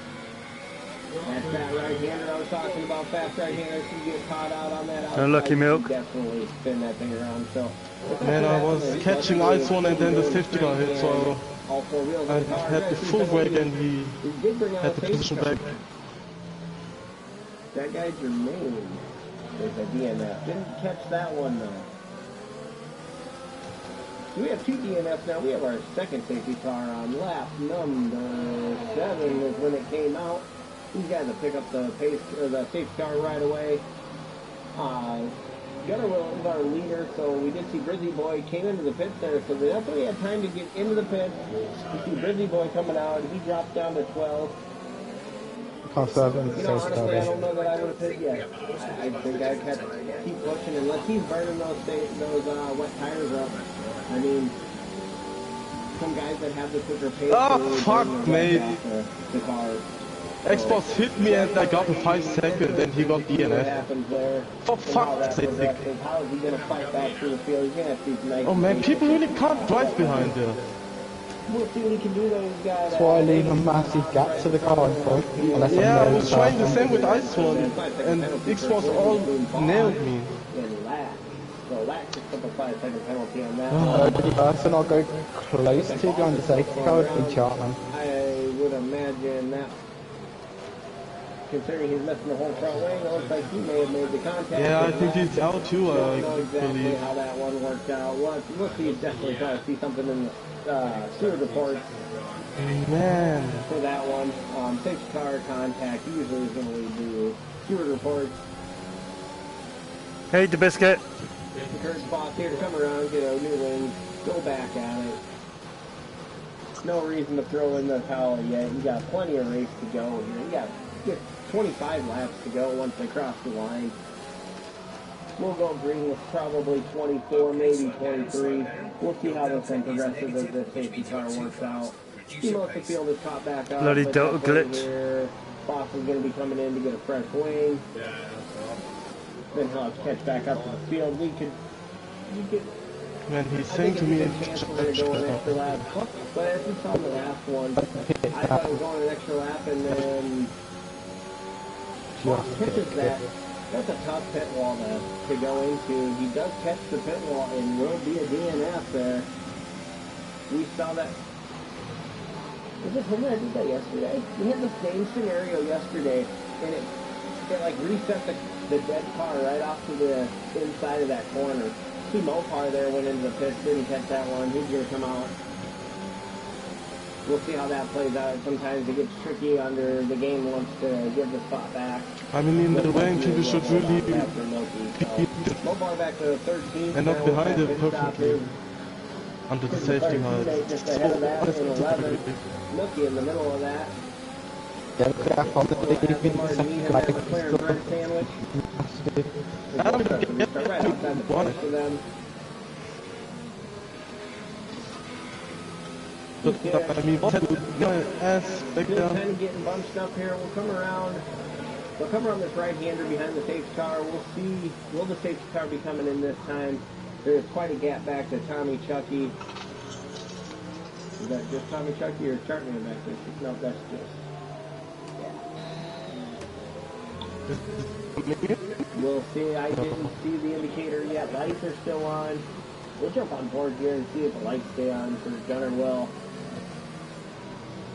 That's that right-hander I was talking about. Fast right-handers who get caught out on that outside. Unlucky Milk. He definitely spin that thing around. So, Man, I was catching Ice one and then the safety car hit, so all four wheels I on the car. had the full brake and he did bring out had a the safety position car. back. That guy Jermaine is a DNF. Didn't catch that one though. So we have two DNFs now. We have our second safety car on lap number 7 is when it came out. These guys will pick up the pace or the safety car right away. Gunnar Will is our leader, so we did see Brizzy Boy came into the pits there, so they definitely had time to get into the pits. We see Brizzy Boy coming out. He dropped down to 12. Can't serve them You the know, safety honestly, I car. don't know that I would have hit yet. I think I'd have to keep pushing unless he's burning those wet tires up. I mean, some guys that have the quicker pace. Ah, they really fuck, burn the mate. wet off the car. Xbox hit me and I got a 5 second and he got What DNF. happens there? For and how that fuck's sake. progresses. How is he going to fight back through the field? He's going to have to be nice. Oh man, people really can't drive behind there. We'll see what he can do though. He's got, That's why I leave a massive gap to the car in front. Unless Yeah, I I'm was trying the same with Ice one and Xbox all nailed me. And Lack. So Lack just took a 5-second penalty on that. the person I'll go close to behind the safety car would be Chartman. I would imagine that, considering he's missing the whole front wing, it looks like he may have made the contact. Yeah, I with think Lack. he's out too, Don't I know exactly believe. how that one worked out. We'll see. Definitely try to see something in the steward reports Man. for that one. Safety car contact usually is going to lead to steward reports. Hey, the biscuit. Encourage the boss here to come around, get a new wing, go back at it. No reason to throw in the towel yet. You got plenty of race to go here. You got 25 laps to go once they cross the line. We'll go green with probably 24, maybe 23. We'll see how this one progresses as this safety car works out. See most of the field is caught back up. Bloody but Delta that point glitch. here, Boss is going to be coming in to get a fresh wing. Then he'll have to catch back up to the field. You could Man, he's I saying think to it's me, a good chance we're going to go an extra lap. But as we saw in the last one, I thought it was going an extra lap, and then Boss catches that. That's a tough pit wall to go into. He does catch the pit wall and will be a DNF there. We saw that. Was it him that did that yesterday? We had the same scenario yesterday, and it like reset the dead car right off to the inside of that corner. See Mopar there went into the pits, didn't catch that one. He's going to come out. We'll see how that plays out. Sometimes it gets tricky under the game wants to give the spot back. I mean, in the rank, you should really Mopar back to 13th. end up behind it perfectly. Under the safety car. Just ahead of that in 11. Nookie in the middle of that. I mean, what Kind of getting bunched up here. We'll come around. We'll come around this right-hander behind the safety car. We'll see. Will the safety car be coming in this time? There's quite a gap back to Tommy Chucky. Is that just Tommy Chucky or Chartney back there? No, that's just. We'll see. I didn't see the indicator yet. Lights are still on. We'll jump on board here and see if the lights stay on for Gunner Will.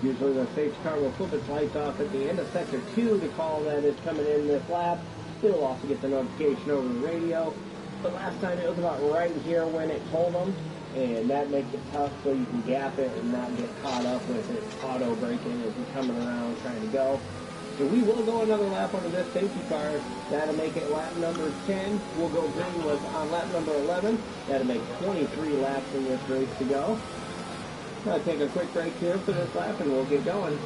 Usually the safety car will flip its lights off at the end of sector 2 to call that it's coming in this lap. It'll also get the notification over the radio. But last time it was about right here when it told them, and that makes it tough so you can gap it and not get caught up with it auto braking as you're coming around trying to go. So we will go another lap under this safety car. That'll make it lap number 10. We'll go green with on lap number 11. That'll make 23 laps in this race to go. I'll take a quick break here for this lap and we'll get going.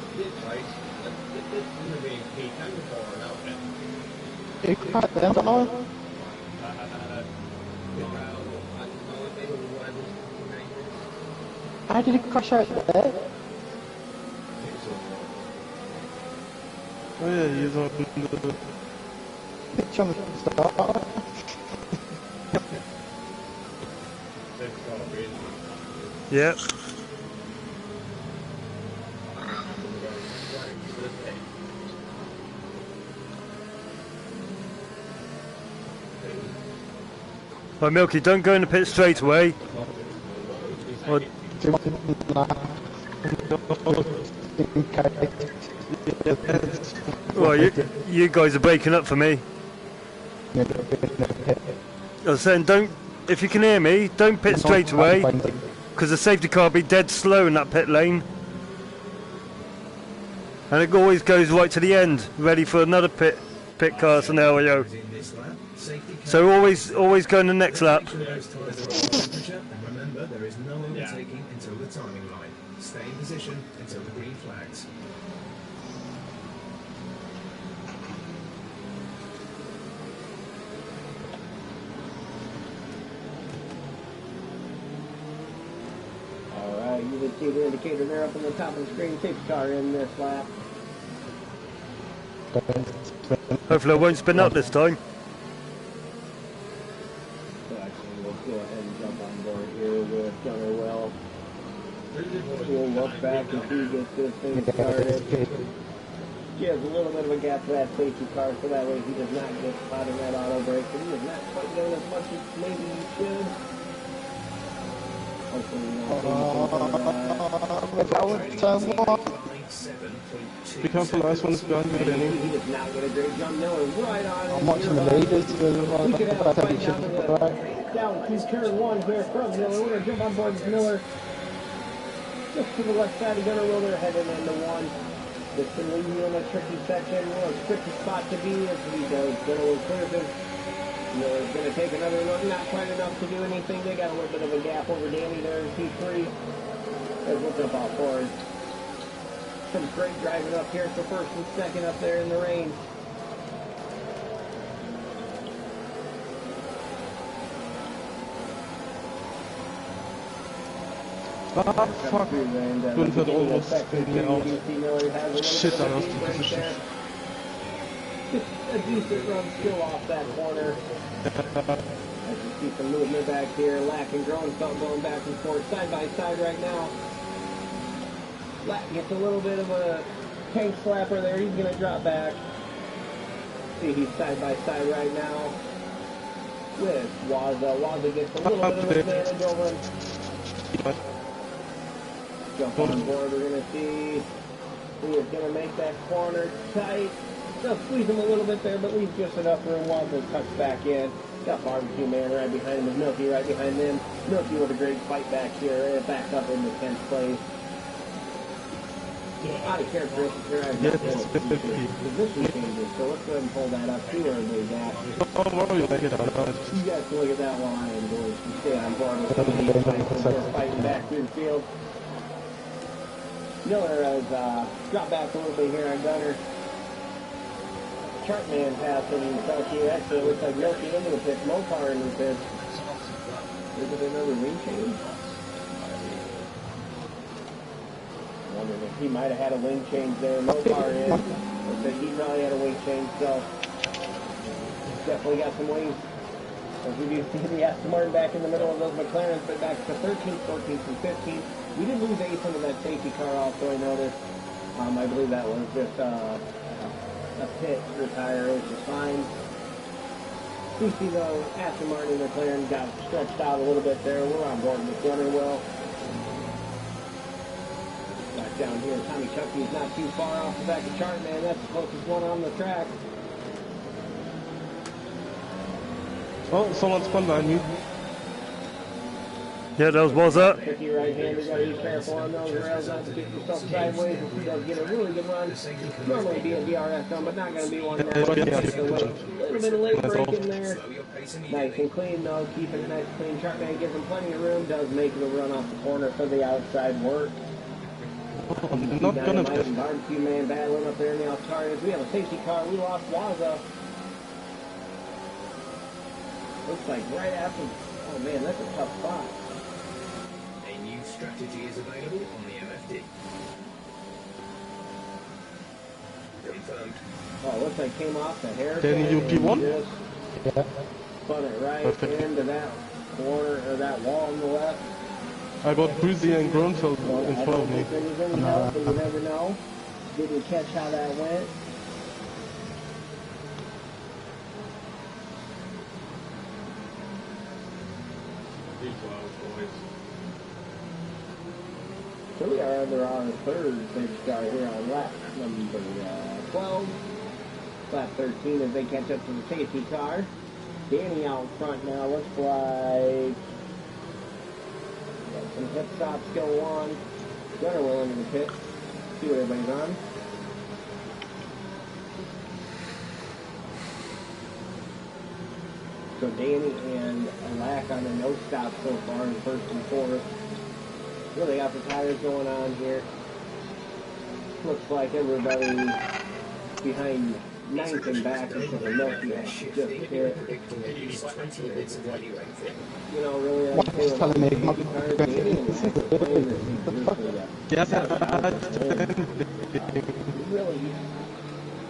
How did it crash out there? Oh yeah, he's on the... Picture on the start. Yep. Right, Milky, don't go in the pit straight away. Or... Well, you guys are breaking up for me. I was saying, don't, if you can hear me, don't pit straight away, because the safety car will be dead slow in that pit lane. And it always goes right to the end, ready for another pit car scenario. So always go in the next lap. Remember, there is no overtaking until the timing line. Stay in position until the green flags. Alright, you can see the indicator there up on the top of the screen. Safety car in this lap. Hopefully I won't spin up this time. So actually, we'll go ahead and jump on board here with Gunner Will. We'll look back and see gets this thing started. He has a little bit of a gap to that safety car, so that way he does not get caught in that auto brake. But he is not quite doing as much as maybe he should. Hopefully Be careful, last one is behind you, Danny. he does not get a great jump. Miller right on. I'm watching the leaders. We could have a fight down to turn 1 here from Miller. We're going to jump on board with Miller. Just to the left side of Gunner Will, they're heading into 1. This can leave you in a tricky section. Well, a tricky spot to be as he does. Gunner Will clears him. Miller's going to take another look, not quite enough to do anything. They got a little bit of a gap over Danny there in P3. Let's look up out forward. Some great driving up here for first and second up there in the rain. Ah, fuck. Gunther had almost taken me out. Shit, I lost the position. A decent run still off that corner. As you see some movement back here. Lack and Groenfeld going back and forth side by side right now. Lack gets a little bit of a tank slapper there. He's going to drop back. See, he's side by side right now with Waza. Waza gets a little bit of advantage over him. Jump on board. We're going to see who is going to make that corner tight. They'll squeeze him a little bit there, but leaves just enough room. Waza cuts back in. Got Barbecue Man right behind him. Milky right behind them. Milky with a great fight back here. Back up into 10th place. Out of characteristics here. I've got position changes, so let's go ahead and pull that up. See where everybody's at. You guys can look at that while I am going to stay on board with some of these fights. We're fighting back through the field. Miller has dropped back a little bit here on Gunner. Chartman passing Selkie. Actually, it looks like Milky into the pit. Mopar in the pit. Is it another wing change? Wondering if he might have had a wing change there. Mopar in. Looks like he probably had a wing change, so definitely got some wings. As we do see the Aston Martin back in the middle of those McLarens, but back to 13th, 14th, and 15th. We did lose 8th into that safety car also, I noticed. I believe that was just a pit retire, which is fine. We see though, Aston Martin and McLaren got stretched out a little bit there. We're on board with Gunner well. Back down here, Tommy Chucky's not too far off the back of Chartman. That's the closest one on the track. Oh, someone spun behind me. Yeah, that was up. Tricky right-hander, gotta be careful on those rails, not to get yourself sideways. If he does get a really good run, normally be a DRS run, but not gonna be one now. A little bit of late break in there. Nice and clean though, keeping it nice and clean. Chartman gives him plenty of room, does make the run off the corner for the outside work. I'm not gonna... Barbecue Man battling up there in the Altarias. We have a safety car, we lost Waza. Looks like right after, oh man, that's a tough spot. A new strategy is available on the MFD. Confirmed. Oh, looks like came off the hair. Danny, you P1? Yeah. Spun it right into that corner, or that wall on the left. I got Bruzy and Groenfeld in front of me. There was any help, but you never know. Didn't catch how that went. So we are under our third safety car here on lap number 12. Lap 13 as they catch up to the safety car. Danny out front now, looks like. Got some pit stops going on. Gunner will into the pit. See what everybody's on. So Danny and Lack on the no stop so far in first and fourth. Really got the tires going on here. Looks like everybody behind ninth and back is the Milky has just hit. You know, really, I feel really,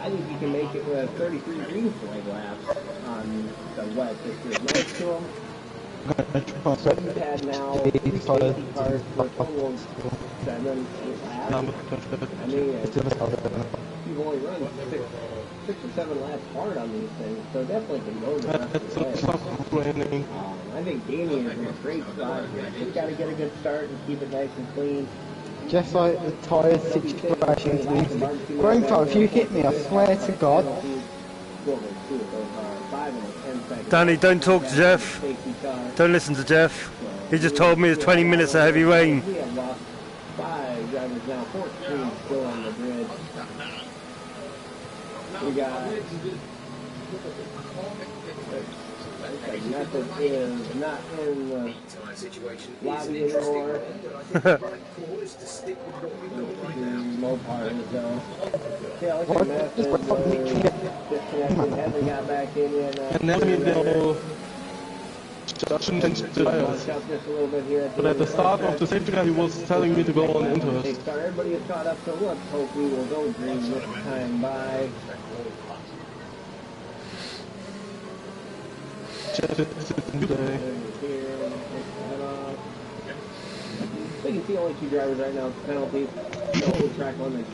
I think you can make it with 33 green flag laps on the wet. It's nice to them. We've had now 3 safety cars for a total of 7, 8 laps. I mean, you've only run 6 or 7 laps hard on these things, so definitely can go the rest of the way. I think Danny is in a great spot here. Just got to get a good start and keep it nice and clean. Just like the tyre situations easy. Groenfeld, if you hit me, I swear to God. Danny, don't talk to Jeff. Don't listen to Jeff. He just told me it's 20 minutes of heavy rain. We have lost 5 drivers now, 14 still on the grid. We got method is not in the lobby anymore. The Mopar is though. Yeah, like the method was disconnected, hasn't got back in yet. And then we will just change the tires. But at the start of the safety car, he was telling me to go on interest. Everybody is caught up, so let's hope we will go green this time by. Jeff, it's a new day. So you can see only 2 drivers right now. Penalties. No track limit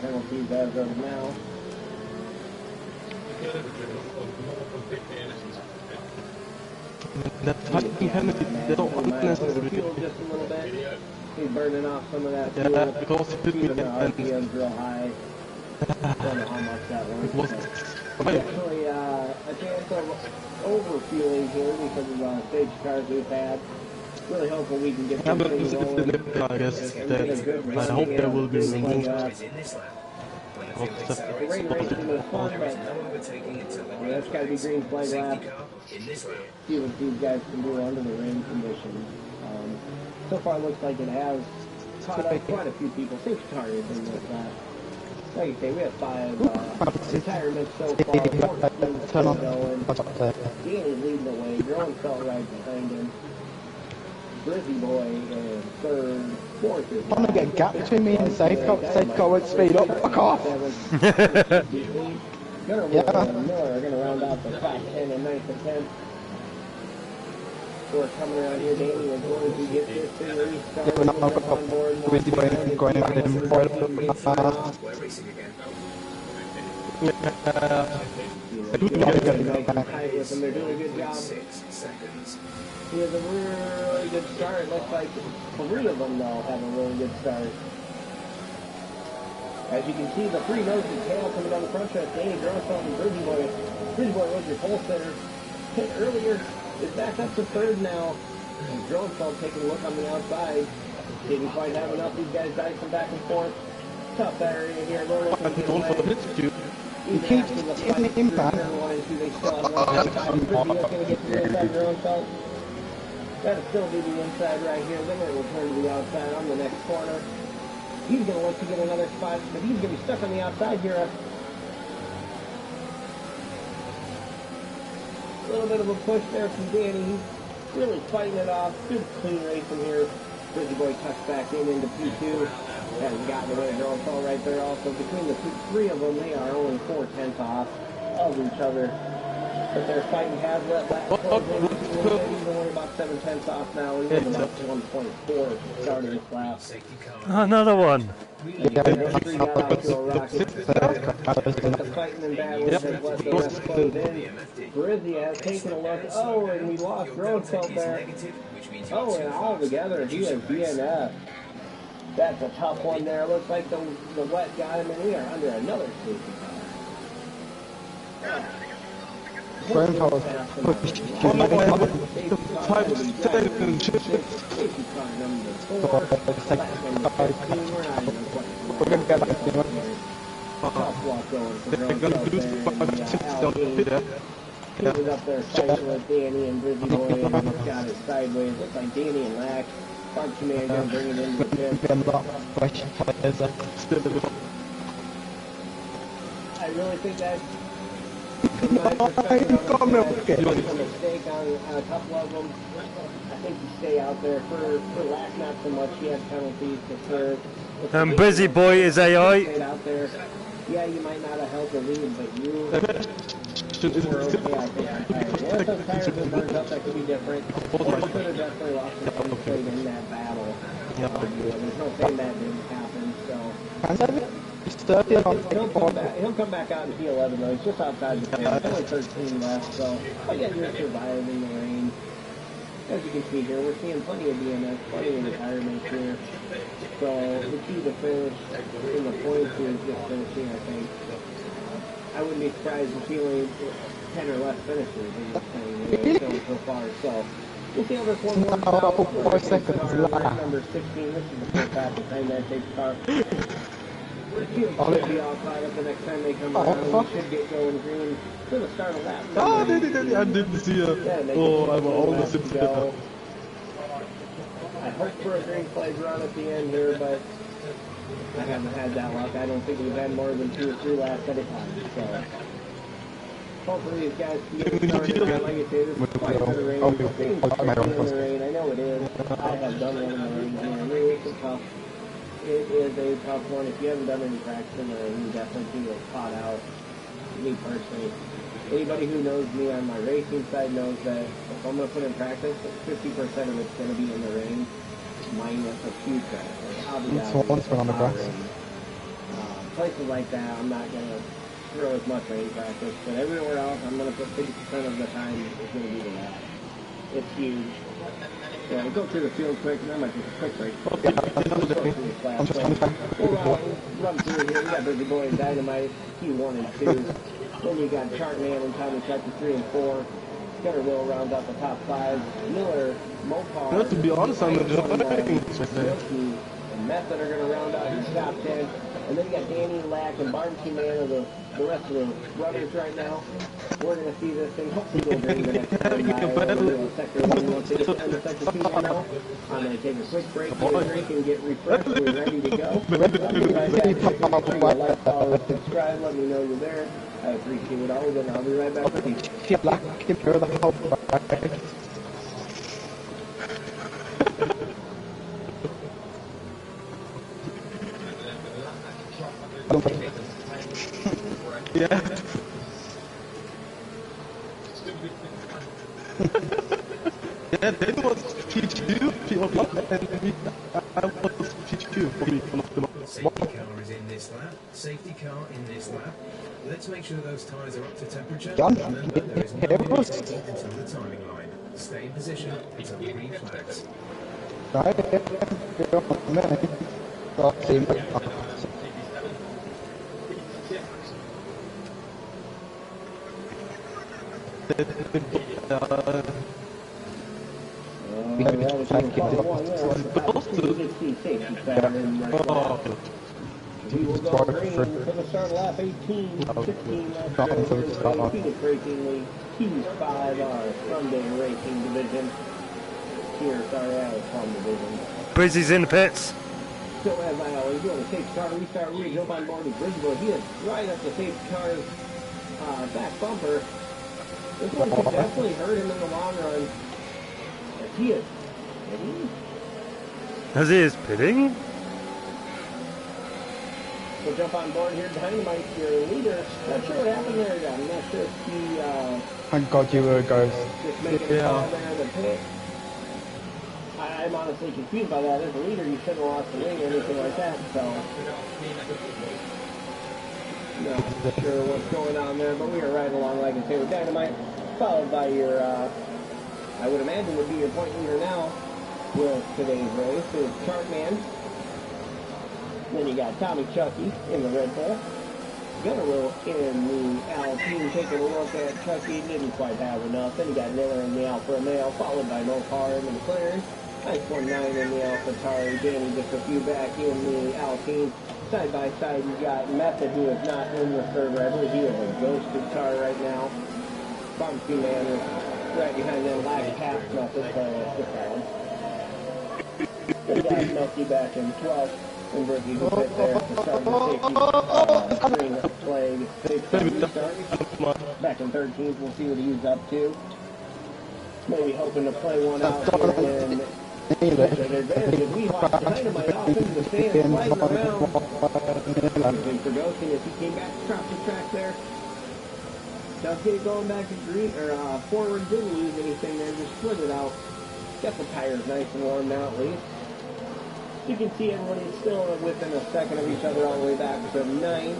penalties as of now. That fighting penalty, they don't unnecessary. Fuel just a little bit. He's burning off some of that fuel. Yeah, because he hit me and RPM's real high. Don't know how much that was. It was actually a chance of overfueling here because of the stage cars we've had. Really hoping we can get yeah, this but thing rolling. I guess that I hope there will be removed. The rain racing was fun, but that's got to be green flag lap. See what these guys can do under the rain conditions. So far, it looks like it has caught up quite a few people. Safety car is in this lap. Like you say, we have 5 retirements so far. 14 still going. Danny's leading the way. Drone fell right behind him. Brizzy Boy in third. Fourth is I'm gonna get a gap between me and Safeco. Safeco won't speed up. Fuck off. Gunnar Miller are going to round out the top 10 and 9th and 10th. We're coming around here, Danny, as long as we get this thing restarted, we'll jump on board. Going over him for They're doing a good job. He has a really good start. Looks like 3 of them, though, have a really good start. As you can see, the 3 nose and tail coming down the front stretch. Danny Drosel and Bridgie Boy. Bridgie Boy was your pole sitter. Hit earlier. Is back up to 3rd now. Drosel taking a look on the outside. Didn't quite have enough. These guys dicing back and forth. Tough area here. He keeps hitting him back. That'll still be the inside right here. Then it will turn to the outside on the next corner. He's going to look to get another spot, but he's going to be stuck on the outside here. A little bit of a push there from Danny. He's really fighting it off. Good clean racing here. Brizzy Boy tucks back into P2. Hasn't gotten away. They're all right there also. Between the 3 of them, they are only 4/10 off of each other. But they're fighting Hazlet. Last close in. He's only about 7/10 off now. He's about 1.4 at the start of this lap. Another one. Fighting in battles has let the rest close in. Brizzy has taken a look. Oh, and we lost Roosevelt there. Oh, and all together, he has DNF. That's a tough one there. Looks like the wet got him, and we are under another safety car. Grandpa's pushed to Safety car number 4. We're gonna get back to him. Tough walk going for Roosevelt there. He was up there fighting with Danny and Brizzy Boy, and just got it sideways. Looks like Danny and Lack. Bunch of man gonna bring it into the pit. I really think that, from my perspective, a mistake on a couple of them. I think you stay out there. For Lack, not so much. He had penalties for And Brizzy Boy is AI. stayed out there. Yeah, you might not have held the lead, but you were okay, I think, on tires. Once those tires were burned up, that could be different. Or you could have definitely lost the played in that battle. There's no saying that didn't happen, so. He'll come back out in P11 though. He's just outside the field. There's only 13 left, so again, you're surviving the rain. As you can see here, we're seeing plenty of DNF, plenty of retirements here. So the key to finish in the points is just finishing, I think. I wouldn't be surprised to see only 10 or less finishes in this thing so far. So we'll see how this one works out. 4 seconds left. Number 16, this is the full pass behind that takes car. The field should be all caught up the next time they come around. We should get going green. It's going to start a lap. I didn't see it. Oh, I'm almost in go. I hope for a green flag run at the end here, but I haven't had that luck. I don't think we've had more than 2 or 3 laps at a time. So hopefully these guys can get it started. Like I say, this is quite a bit of rain. It's in the rain. I know it is. I have done one in the rain here. I mean, it's tough. It is a tough one. If you haven't done any practice in the rain, you definitely get caught out. Me personally. Anybody who knows me on my racing side knows that if I'm going to put in practice, 50% of it's going to be in the rain, minus a few tracks. I'll be out on the grass. Places like that, I'm not going to throw as much rain practice, but everywhere else, I'm going to put 50% of the time is going to be the lap. It's huge. Yeah, we'll go through the field quick, and that might be a quick break. We'll run through here. We got Busy Boy and Dynamite, Q1 and 2. Then you got Chartman and Tommy Chuck 3 and 4. Skinner will round out the top 5. Miller, Mopar, to be honest, I'm enjoying and Method are going to round out his top 10. And then you got Danny, Lack, and Barbecue Man of the rest of the runners right now. We're going to see this thing hopefully go green the next time by sector 1 once they get to end of sector 2 right now. I'm going to take a quick break, get a drink, and get refreshed. We're ready to go. I'll be right back. Make sure you like, follow, subscribe, let me know you're there. I appreciate it all, and I'll be right back with you. Yeah. Yeah, they was P2, and I was P2 for me. Safety car is in this lap. Safety car in this lap. Let's make sure those tyres are up to temperature. Remember, there is 1 minute taking until the timing line. Stay in position until the green flags. We will go green for the start of lap 18, 15 laps ago. Phoenix Racing League Q5R Sunday Racing Division. Here, sorry, I was from division. Brizzy's in the pits. So as I always do on the safety car restart, we jump on board with Bridgeville. He is right up the safety car's back bumper. This one could definitely hurt him in the long run. As he is pitting. As he is pitting. We'll jump on board here. Dynamite, your leader. Not sure what happened there. I'm not sure if he... Thank God you were, guys. Just making a call there in the pit. I'm honestly confused by that. As a leader, you shouldn't have lost the wing or anything like that, so... Not sure what's going on there, but we are right along, like I say, with Dynamite, followed by your, I would imagine would be your point leader now with today's race, is Chartman. Then you got Tommy Chucky in the Red Bull. Gunnerville in the Alpine, taking a look at Chucky, didn't quite have enough. Then you got Miller in the Alfa Romeo, followed by Mopar in the McLaren. 9.9 in the AlphaTauri, Danny just a few back in the Alpine. Side by side, you got Method, who is not in the server. I believe he is a ghosted car right now. Barbecue Man is right behind them, last pass Method, so it's the you got Melky back in 12th. And Brizzy who pit there to start the safety screen flag. Safety restart. Back in 13th, we'll see what he's up to. Maybe hoping to play one out here and take advantage. We watched Dynamite off into the stands, sliding around. For Ghosting as he came back across the track there. Does get it going back to green, or forward, didn't lose anything there, just split it out. Got the tires nice and warm now at least. You can see everybody's still within a second of each other all the way back to 9.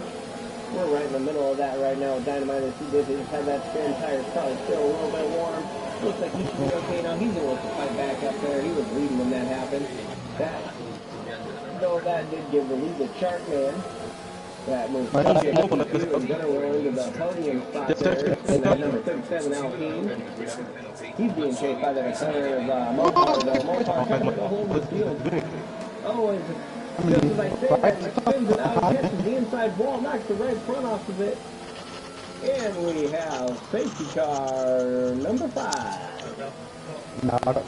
We're right in the middle of that right now. Dynamite is too busy. Just had that spare tire probably still a little bit warm. Looks like he should be okay now. He's going to fight back up there. He was leading when that happened. Though that did give the lead to Chartman. That moves TJ and Gunnerville into the podium spot there in that number 37 Alpine. He's being chased by the center of Mopar, though. Mopar trying to get a hold of the field. Oh, Just as I say that, Nick spins it out, catches the inside wall, knocks the red front off of it. And we have safety car number 5. No, I got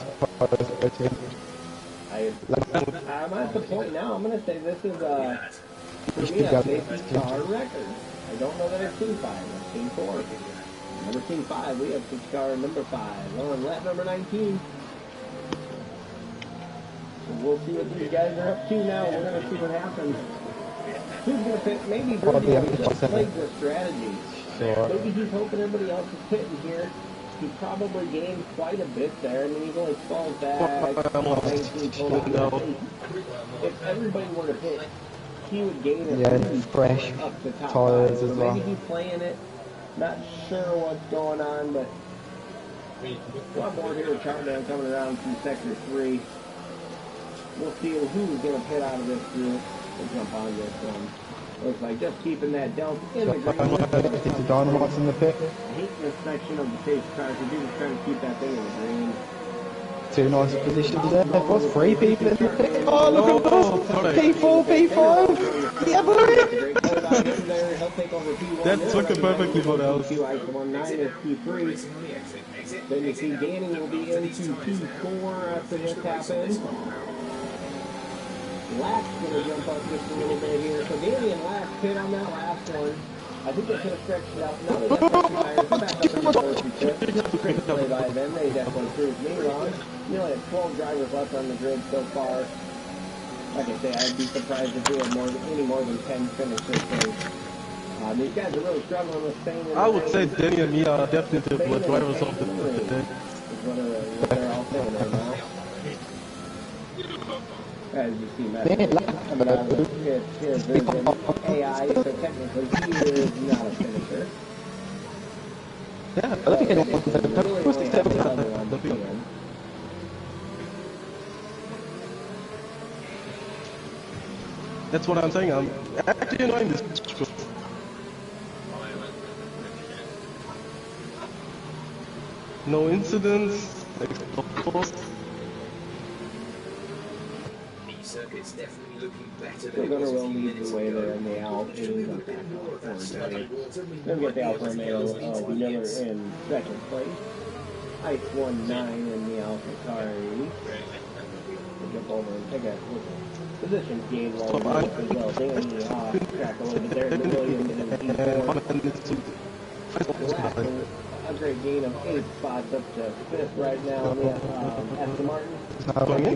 I'm at the point now, I'm going to say this is for me, a safety car record. I don't know that I've seen 5. I've seen 4. I've never seen 5. We have safety car number 5 on lap number 19. So we'll see what these guys are up to now. We're going to see what happens. Who's going to pick? Maybe Brady just played the strategy. Maybe he's hoping everybody else is pitting here. He probably gained quite a bit there. I mean, he's only falls back 19 total. If everybody were to hit, he would gain it fresh up the top tires so as well. maybe he's playing it. Not sure what's going on, but on board here with Chartman coming around through sector 3. We'll see who's going to pit out of this group. We'll jump on this one. Looks like just keeping that delta in the green. It's a Dynamite's in the pit. I hate this section of the safety car because you're just trying to keep that thing in the green. 2 nice positions there. There's 3 people in the pit. Oh, look at those! P4, P5! Yeah, boy! That's looking perfectly for us. Then you see Danny will be into P4 after this happens. Lack's going to jump up just a little bit here. So Danny and Lack pit on that last one. I think they could have stretched it out. Now they got fresh tires. Come back up in the fourth and fifth. Great play by them. They definitely proved me wrong. You only have 12 drivers left on the grid so far. Like I say, I'd be surprised if we had any more than 10 finishes. So, these guys are really struggling with staying in the I would say Danny and me are definitely the drivers of the day. What they're all saying right now. As you see, Matt, coming out of his vision, AI, so technically he is not a finisher. Yeah, I think anyone's supposed to step up. That's what I'm saying. I'm actually enjoying this. No incidents, of course. Circuit's definitely looking better They're going to roll lead the way there in the Alfa. Then we get the Alfa Romeo Miller in second place. Ice 1-9 in the Alfa Tauri. We'll jump over and take a position gain while we go as well. Danny off track a little bit there in the Williams in P4. A great gain of 8 spots up to 5th right now. We have Aston Martin,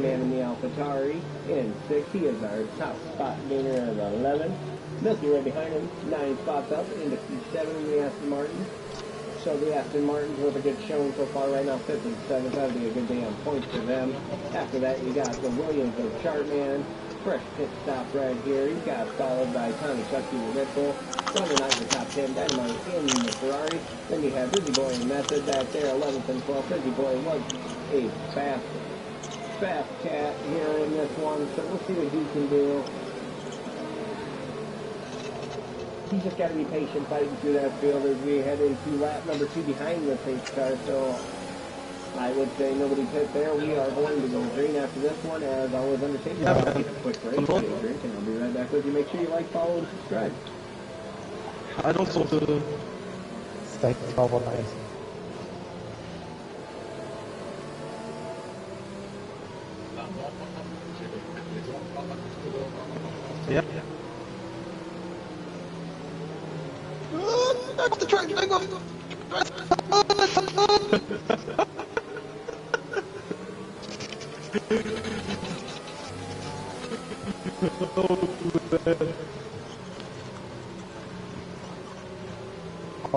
man in the AlphaTauri in 6th. He is our top spot gainer of 11. Milky right behind him, 9 spots up into P7 in the Aston Martin. So the Aston Martins with a good showing so far right now, 5th and 7th. That would be a good day on points for them. After that, you got the Williams of Chartman. Fresh pit stop right here. He's got followed by Tommy Chucky in the Red Bull. Running out the top 10, Dynamite in the Ferrari. Then you have Busy Boy and Method back there, 11th and 12th. Busy Boy was a fast cat here in this one, so we'll see what he can do. He's just got to be patient fighting through that field as we head into lap number 2 behind the safety car. So I would say nobody pit there. We are going to go green after this one. As always, undertaken. I'll take a quick break, take a drink, and I'll be right back with you. Make sure you like, follow, and subscribe. I don't want to stay over there. Yeah. Off the track, hang off.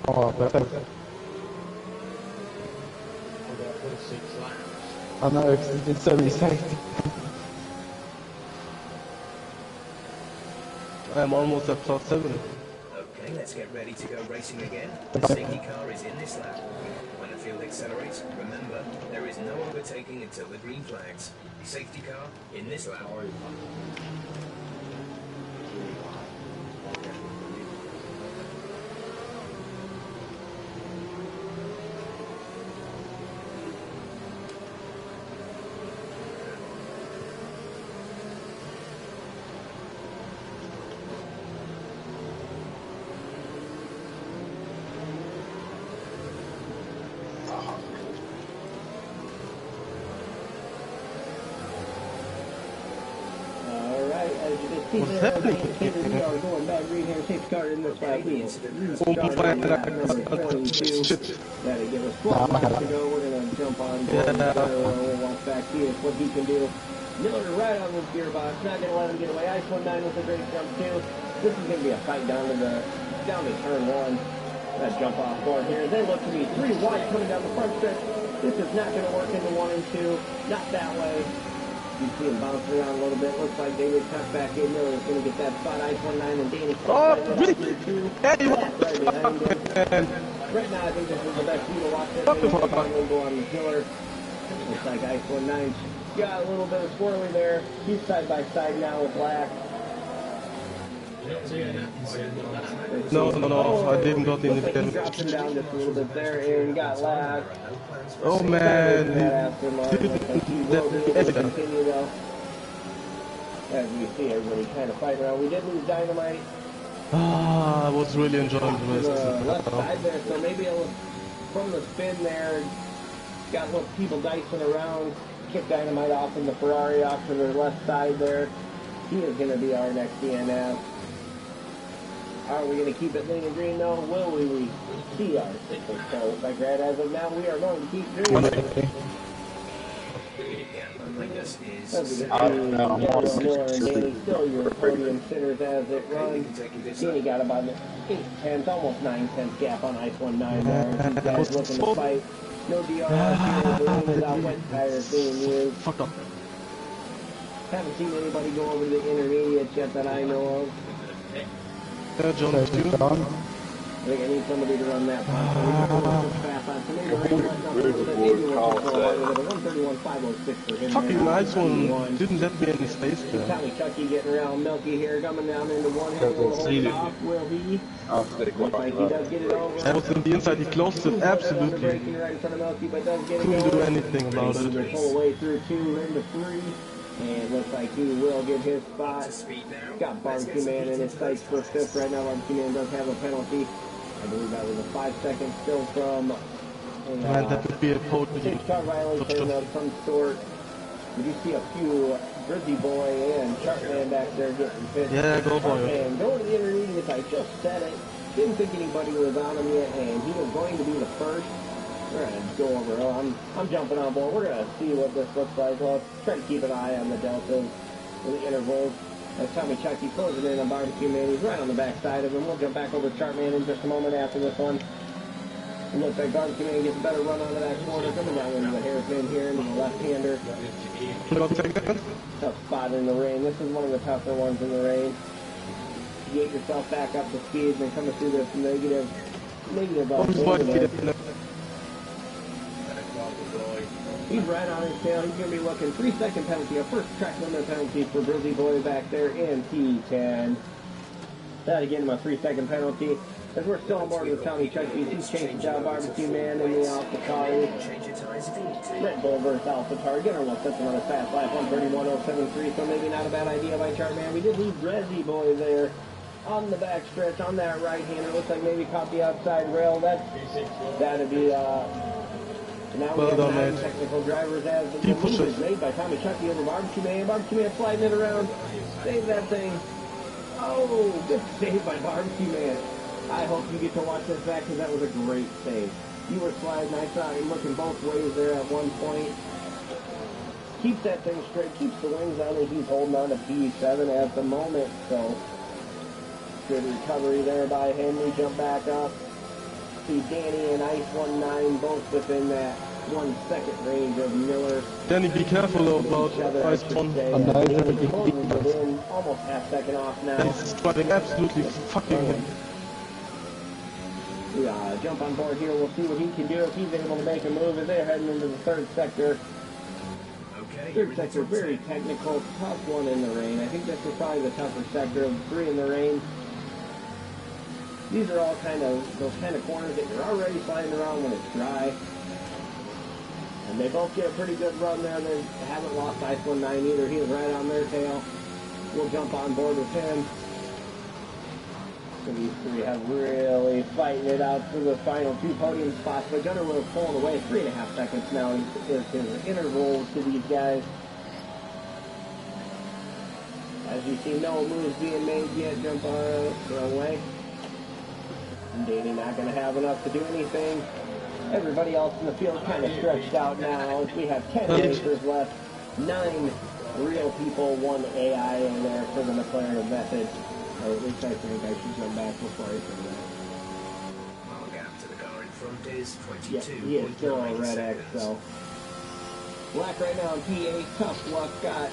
Oh, perfect. I know, because there's been so many safety. I'm almost at +7. Okay, let's get ready to go racing again. The safety car is in this lap. When the field accelerates, remember, there is no overtaking until the green flags. Safety car in this lap. What's happening? We are going bad green here. Safety car in this lap. We number 22. That'll give us 12 laps to go. We're going to jump on board. We'll watch back, see what he can do. Miller right on this gearbox. Not going to let him get away. Ice 19 with a great jump, too. This is going to be a fight down to turn one. That jump off board here. They look to be 3 wide coming down the front stretch. This is not going to work into 1 and 2. Not that way. You see him bouncing around a little bit. Looks like David cut back in. Miller is going to get that spot. Ice 19 and Danny. Oh, really? Right now, I think this is the best view to watch this. We'll go on the killer. Looks like Ice 19 got a little bit of swirly there. He's side by side now with Black. No, I didn't got in the game. He dropped him down just a little bit there, and he got Lack. Oh man, continue though. As we see everybody kind of fighting around. We did lose Dynamite. I was really enjoying the race. Left side there, so maybe from the spin there, got little people dicing around. Kick Dynamite off in the Ferrari off to the left side there. He is going to be our next DNF. Are we going to keep it lean and green though? Will we see our sickle? So, like that, as of now, we are going to keep green. Miller and Danny still your podium sitters as it runs. Danny got about 8/10, almost 9/10 gap on Ice 19 there. These guys looking to fight. No DRS here, without wet tires being used. Fuck up. Haven't seen anybody go over the intermediates yet that I know of. John, I think I need somebody to run that fast. Fucking nice one. Didn't let me any space there. Tommy Chucky getting around Milky here, coming down into one hill. Will he? Looks like he does get it over. I was in the inside, he closed it, absolutely. Couldn't do anything about it. Pull away through 2 into 3. And looks like he will get his spot. Got Barbecue Man in his sights for 5th right now. Barbecue Man does have a penalty. I believe that was a 5-second still from man, that would be a podium. Car violation of some sort. We do see a few Brizzy Boy and Sharkman back there getting pissed. Yeah, go for it. And going to the intermediates, I just said it. Didn't think anybody was on him yet, and he was going to be the first. We're going to go over. I'm jumping on board. We're going to see what this looks like. Well, try to keep an eye on the deltas and the intervals. As Tommy Chucky closing in on Barbecue Man, he's right on the back side of him. We'll jump back over to Sharkman in just a moment after this one. It looks like Barbecue Man gets a better run onto that corner, coming down into the hairpin here, into the left-hander. Tough spot in the rain. This is one of the tougher ones in the rain. Get yourself back up to speed and coming through this negative He's right on his tail. He's going to be looking 3-second penalty, a first track limit penalty for Brizzy Boy back there in P10. That'll get him a 3-second penalty. As we're still on board with Tommy Chucky, he's changed job Barbecue Man in the AlphaTauri. Red Bull versus AlphaTauri. Get our look. That's another fast lap, 131.073. So maybe not a bad idea by Chartman. We did leave Brizzy Boy there on the back stretch on that right hander. Looks like maybe caught the outside rail. That'd be now we have 9 technical drivers as the move is made by Tommy Chucky over Barbecue Man. Barbecue Man sliding it around. Save that thing. Oh, good save by Barbecue Man. I hope you get to watch this back because that was a great save. You were sliding. I saw him looking both ways there at one point. Keeps that thing straight. Keeps the wings on it. He's holding on to P7 at the moment. So good recovery there by him. We jump back up. See Danny and Ice 19 both within that 1 second range of Miller. Danny, be careful about Ice 1. Within almost half second off now. He's driving absolutely fucking him. We jump on board here. We'll see what he can do if he's able to make a move as they're heading into the third sector. Third sector, very technical, tough one in the rain. I think this is probably the tougher sector of 3 in the rain. These are all those kind of corners that you're already sliding around when it's dry. And they both get a pretty good run there. They haven't lost Ice 19 either. He is right on their tail. We'll jump on board with him. So these 3 have really fighting it out for the final 2 podium spots. But Gunner will pulling away 3.5 seconds now is his interval to these guys. As you see, no moves being made yet. Jump the wrong way. And Danny not going to have enough to do anything. Everybody else in the field kind of stretched out now. We have 10 racers left. 9 real people, 1 AI in there for the McLaren method. Or at least I think I should jump back before I say that. Our gap to the car in front is 22.9 Yeah, he is still on red X, so. Black right now in P8, tough luck, got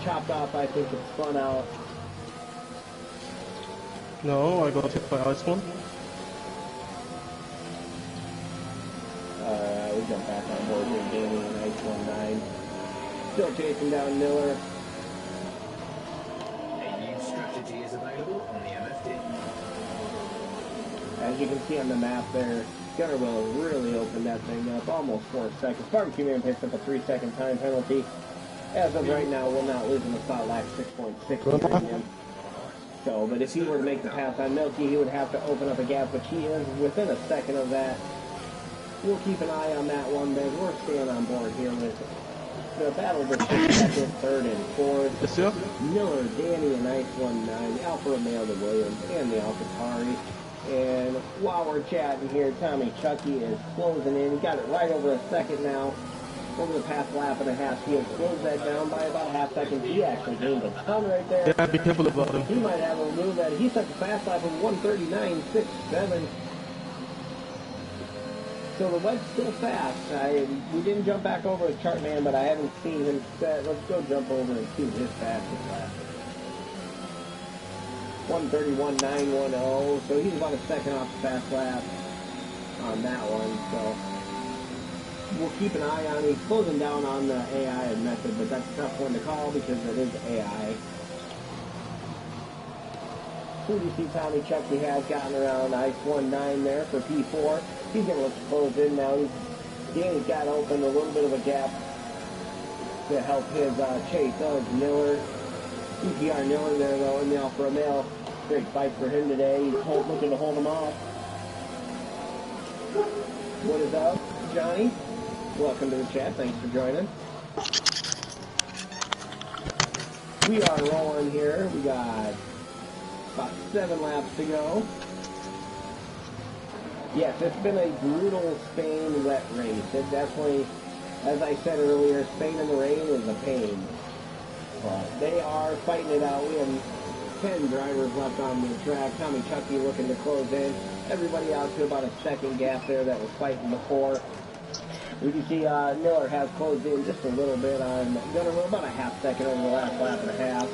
chopped off, I think it's spun out. No, I got hit by Ice One. We jump back on board here, Danny in Ice 19. Still chasing down Miller. A new strategy is available on the MFD. As you can see on the map there, Gunner will really open that thing up, almost 4 seconds. Barbecue Man picks up a 3-second time penalty. As of right now, we're not losing the spot lap 6.6 behind him. So, but if he were to make the pass on Milky, he would have to open up a gap, which he is within a second of that. We'll keep an eye on that one, then we're staying on board here with the battle between second, third, and fourth. Yes, sir. Miller, Danny, and Ice 19, the Alfa Romeo, the Williams, and the AlphaTauri. And while we're chatting here, Tommy Chucky is closing in. He got it right over a second now. Over the past lap and a half, he has closed that down by about a half second. He actually gained a ton right there. Yeah, be careful about him. He might have a move that he set the fast lap of 1:39.67. So the web's still fast. We didn't jump back over with Chartman, but I haven't seen him set. Let's go jump over and see his fastest lap. 1:31.910. So he's about a second off the fast lap on that one. So we'll keep an eye on. He's closing down on the AI method, but that's a tough one to call because it is AI. Who do you see Tommy Chucky has gotten around Ice 19 there for P4? He's going to look to close in now. Danny's got open a little bit of a gap to help his chase. That was Miller. EPR Miller there, though, in the Alfa Romeo. Great fight for him today. He's looking to hold him off. What is up, Johnny? Welcome to the chat. Thanks for joining. We are rolling here. We got about 7 laps to go. Yes, it's been a brutal Spain wet race. It definitely, as I said earlier, Spain in the rain is a pain. But they are fighting it out. We have 10 drivers left on the track. Tommy Chucky looking to close in. Everybody out to about a second gap there that was fighting before. We can see Miller has closed in just a little bit on Gunner, about a half second over the last lap and a half.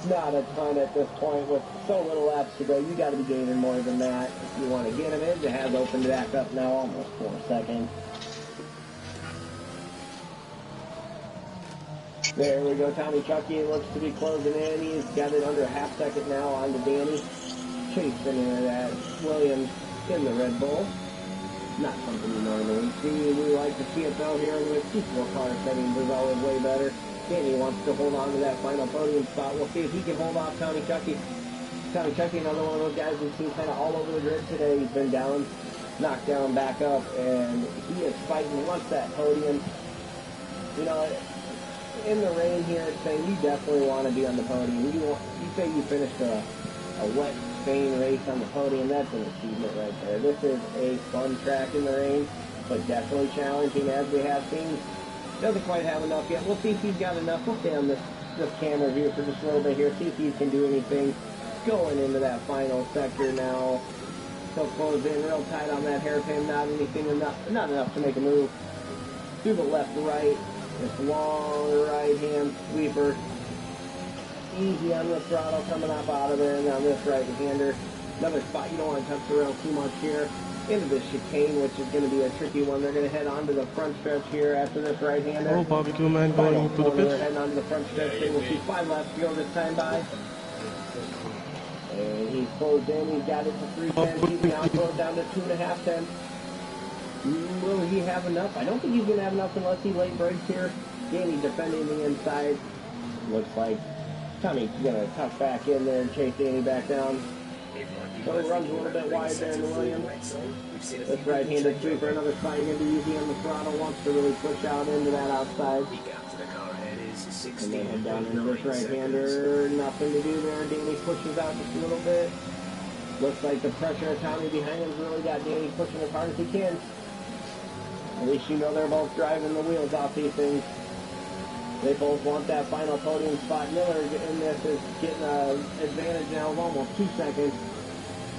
Not a ton at this point with so little laps to go. You got to be gaining more than that if you want to get him in. It has opened back up now, almost 4 seconds. There we go. Tommy Chucky looks to be closing in. He's got it under a half second now on to Danny. Chasing into that Williams in the Red Bull. Not something you normally see. We like to see it though here with P4 car settings is always way better. Danny wants to hold on to that final podium spot. We'll see if he can hold off Tommy Chucky. Tommy Chucky, another one of those guys we've seen kind of all over the grid today. He's been down, knocked down, back up, and he is fighting once that podium. You know, in the rain here, it's saying you definitely want to be on the podium. You say you finished a wet Spain race on the podium, that's an achievement right there. This is a fun track in the rain, but definitely challenging as we have seen. Doesn't quite have enough yet. We'll see if he's got enough. We'll stay on this camera view for just a little bit here, see if he can do anything going into that final sector now. He'll close in real tight on that hairpin, not enough to make a move. Through the left to right, this long right-hand sweeper. Easy on the throttle coming up out of there, and on this right-hander. Another spot you don't want to touch the rail too much here. Into the chicane, which is going to be a tricky one. They're going to head on to the front stretch here after this right-hander. Oh, Barbecue Man going to the They're pit. heading on to the front stretch. They will see 5 laps to go this time by. And he's closed in. He's got it to 3 tenths. He's now closed down to 2.5 tenths. Will he have enough? I don't think he's going to have enough unless he late breaks here. Danny defending the inside. Looks like Tommy's going to tuck back in there and chase Danny back down. So it runs a little bit wide there in the Williams. This right-handed sweeper, another spot going to be easy on the throttle. Wants to really push out into that outside. And then head down into this right-hander. Nothing to do there. Danny pushes out just a little bit. Looks like the pressure of Tommy behind him's really got Danny pushing as hard as he can. At least you know they're both driving the wheels off these things. They both want that final podium spot. Miller in this is getting an advantage now of almost 2 seconds.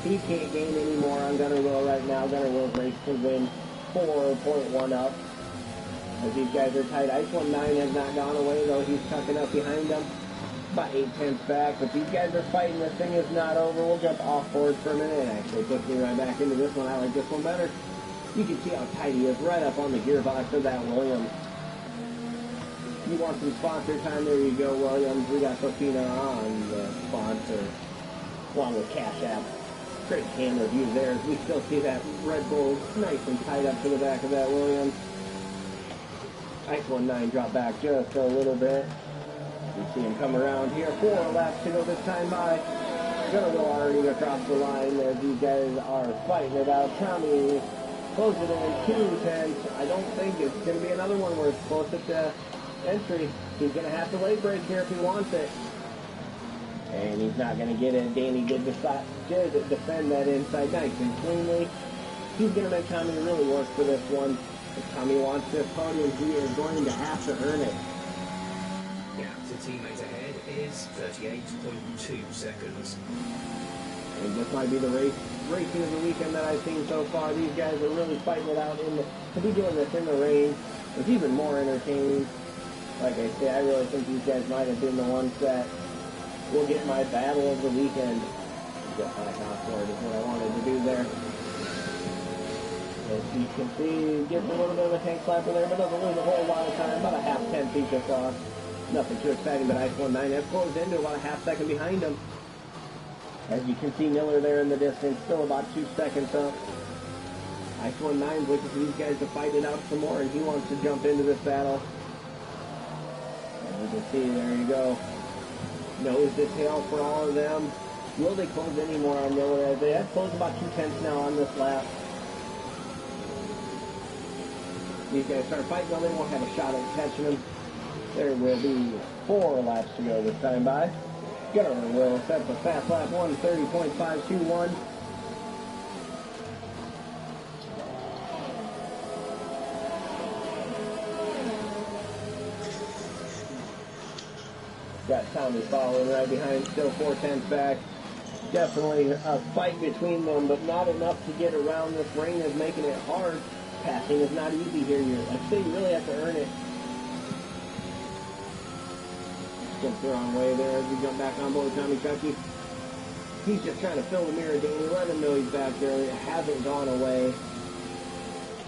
He can't gain any more on Gunner Will right now. Gunner Will's race to win 4.1 up. As these guys are tight. Ice 19 has not gone away, though. He's tucking up behind them. About 8/10 back. But these guys are fighting. This thing is not over. We'll jump off board for a minute. It actually puts me right back into this one. I like this one better. You can see how tight he is right up on the gearbox of that Williams. You want some sponsor time? There you go, Williams. We got Sofina on the sponsor, along with Cash App. Great camera view there. As we still see that Red Bull nice and tight up to the back of that Williams. Ice 19 drop back just a little bit. You see him come around here. 4 laps to go this time by. Gonna go already across the line as these guys are fighting it out. Tommy closes it in 2/10. I don't think it's going to be another one where it's close at the entry. He's going to have to late break here if he wants it. And he's not going to get it. Danny did defend that inside nice and cleanly. He's going to make Tommy really work for this one. If Tommy wants this podium, he is going to have to earn it. Gap to teammate ahead is 38.2 seconds. And this might be the racing of the weekend that I've seen so far. These guys are really fighting it out to be doing this in the rain. It's even more entertaining. Like I say, I really think these guys might have been the ones that will get my battle of the weekend. Get back off board is what I wanted to do there. As you can see, gets a little bit of a tank slapper there, but doesn't lose a whole lot of time. About a half 10 feet across. Nothing too exciting, but Ice 19 has closed into about a half second behind him. As you can see, Miller there in the distance, still about 2 seconds up. Ice 19's looking for these guys to fight it out some more, and he wants to jump into this battle. And you can see, there you go. Nose to tail for all of them. Will they close any more on Miller? As they have closed about 2/10 now on this lap. These guys start fighting, well, they won't have a shot at catching him. There will be 4 laps to go this time by. Gunner Will set the fast lap 1:30.521. Got Tommy following right behind, still 4/10 back. Definitely a fight between them, but not enough to get around. This rain is making it hard. Passing is not easy here. Like I say, you really have to earn it. Jumps the wrong way there as we jump back on board Tommy Chucky. He's just trying to fill the mirror, Danny. Let him know he's back there. It hasn't gone away.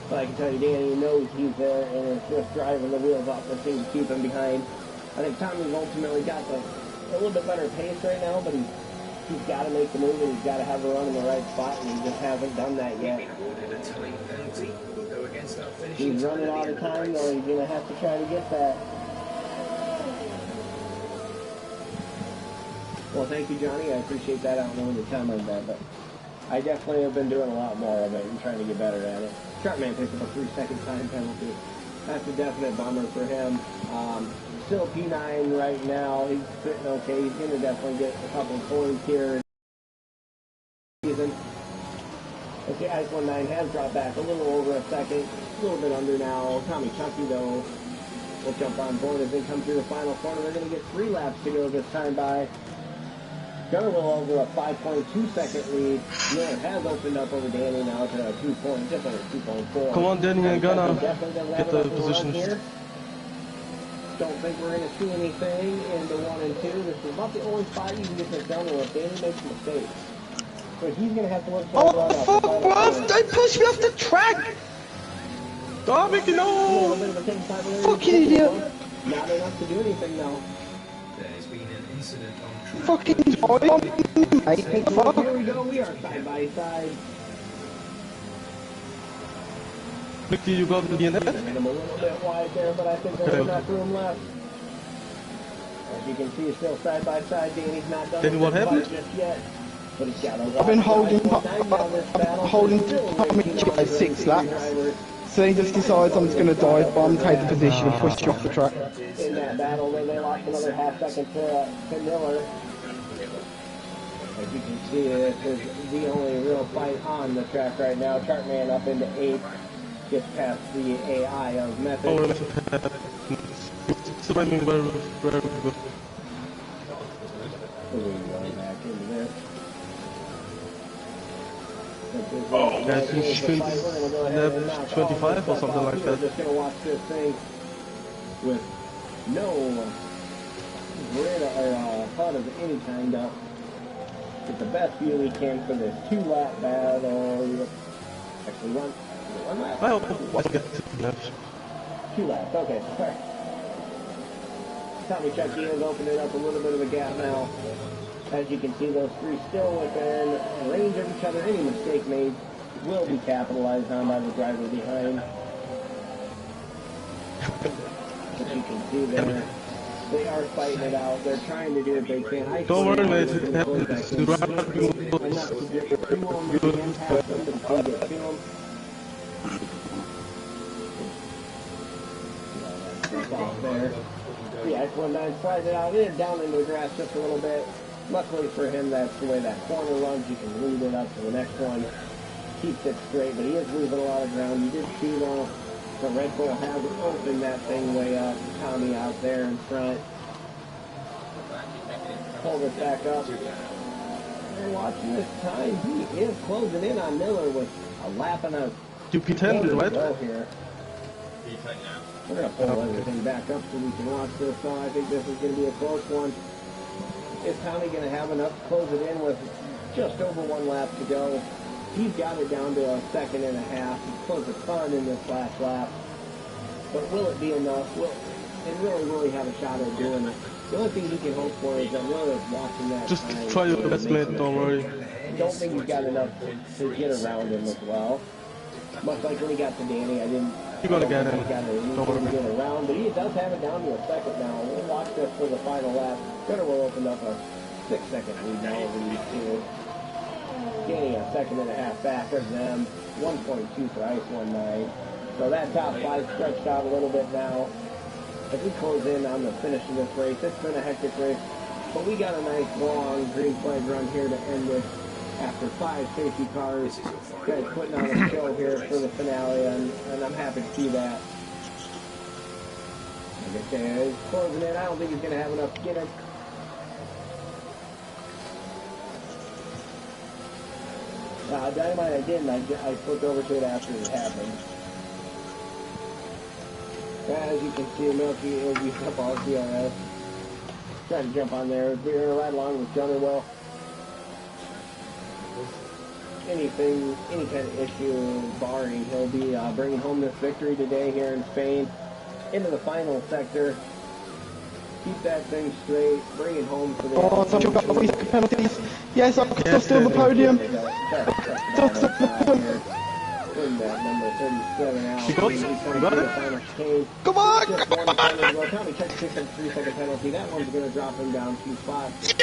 But I can tell you, Danny knows he's there, and it's just driving the wheels off the thing to keep him behind. I think Tommy's ultimately got a little bit better pace right now, but he's got to make the move, and he's got to have the run in the right spot, and he just hasn't done that yet. He's running all the time, though. He's going to have to try to get that. Well, thank you, Johnny. I appreciate that. I don't know when the time on that, but I definitely have been doing a lot more of it and trying to get better at it. Sharpman picks up a 3-second time penalty. That's a definite bummer for him. Still P9 right now. He's sitting okay. He's going to definitely get a couple of points here. Season. Okay, Ice 19 has dropped back a little over a second. A little bit under now. Tommy Chucky, though, will jump on board as they come through the final corner. They're going to get 3 laps to go this time by. Gunner will over a 5.2 second lead. Miller has opened up over Danny now to a 2 point, just under 2.4. Come on, Danny and Gunner. Get the positions. Don't think we're going to see anything in the 1 and 2. This is about the only spot you can get this done with if Danny makes a mistake. But he's going to have to look for a run up. Oh, fuck, don't push me off the track! Stop making no! Fucking idiot! Not enough to do anything now. There's been an incident on track. Fucking fuck. Here we go, we are side by side. Ricky, you got the DNF? I'm a little bit wide there, but I think there's enough room left. As you can see, still side by side. Danny's not done Danny, what happened? just yet. But he's got a I've been holding Tommy Chucky 6 laps. So he just decides I'm just going to dive bomb, take the position, and push you off the track. In that battle, then they lost another half second to Miller. As you can see, this is the only real fight on the track right now. Chartman up into 8th, gets past the AI of Method. Oh, it's running very good. Going back into this. Yeah, I think 25 or something like that. We're just going to watch this thing with no grid or HUD of any kind up. Get the best view we can for this 2-lap battle. Actually, one lap? I hope I get 2 laps. 2 laps, okay, sorry. Tommy Chucky is opening up a little bit of a gap now. As you can see, those three still within range of each other. Any mistake made will be capitalized on by the driver behind. As you can see there, they are fighting it out. They're trying to do what they can. Don't worry, mate. It happens. Enough to get to them, get past them, but still get to them. That's off there. The X19 slides it out in, down into the grass just a little bit. Luckily for him, that's the way that corner runs. You can lead it up to the next one. Keeps it straight, but he is losing a lot of ground. You did see, though, the Red Bull has opened that thing way up. Tommy out there in front. Pulled it back up. And watching this time, he is closing in on Miller with a lap and a UP10, right? Here. We're going to pull everything back up so we can watch this. So I think this is going to be a close one. Is Tommy going to have enough to close it in with just over 1 lap to go? He's got it down to a 1.5 seconds. He's closed a ton in this last lap. But will it be enough? And will he have a shot at doing it? The only thing he can hope for is that Miller is watching that. Just try your best, mate, don't worry. I don't think he's got enough to get around him as well. Much like when he got to Danny, I didn't... You gotta get him. Don't worry. Get around, but he does have it down to a second now. We'll watch this for the final lap. Gunner will open up a 6-second lead now over these two. Danny a 1.5 seconds back of them. 1.2 for Ice 19. So that top 5 stretched out a little bit now. As we close in on the finish of this race, it's been a hectic race, but we got a nice long green flag run here to end this after 5 safety cars. Guys putting on a show here for the finale, and I'm happy to see that. Like I say, he's closing in. I don't think he's going to have enough to get him. Dynamite, I didn't. I flipped over to it after it happened. As you can see, Milky is using up all CRS. Trying to jump on there. We're going to ride along with Gunner. Well, any kind of issue barring, he'll be bringing home this victory today here in Spain. Into the final sector. Keep that thing straight. Bring it home for the... Oh, some penalties. Yes, I'm still on the podium. Putting that number 37 out. He got it? Come on! Tommy checked 3-second penalty. That one's going to drop him down 2 spots.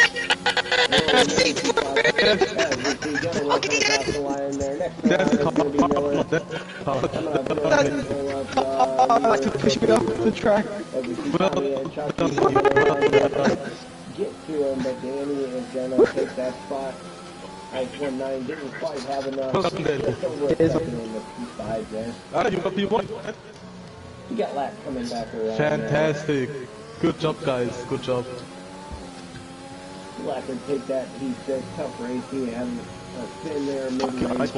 Push me off the track. Get to him, but Danny is going to take that spot. Ice 19 didn't quite have enough. Just over a second in the P5 there. You got P1. You got laps coming back around. Fantastic. Good job, guys. Good job. Blackwood take that P6. Tough race. He had a spin there mid-race.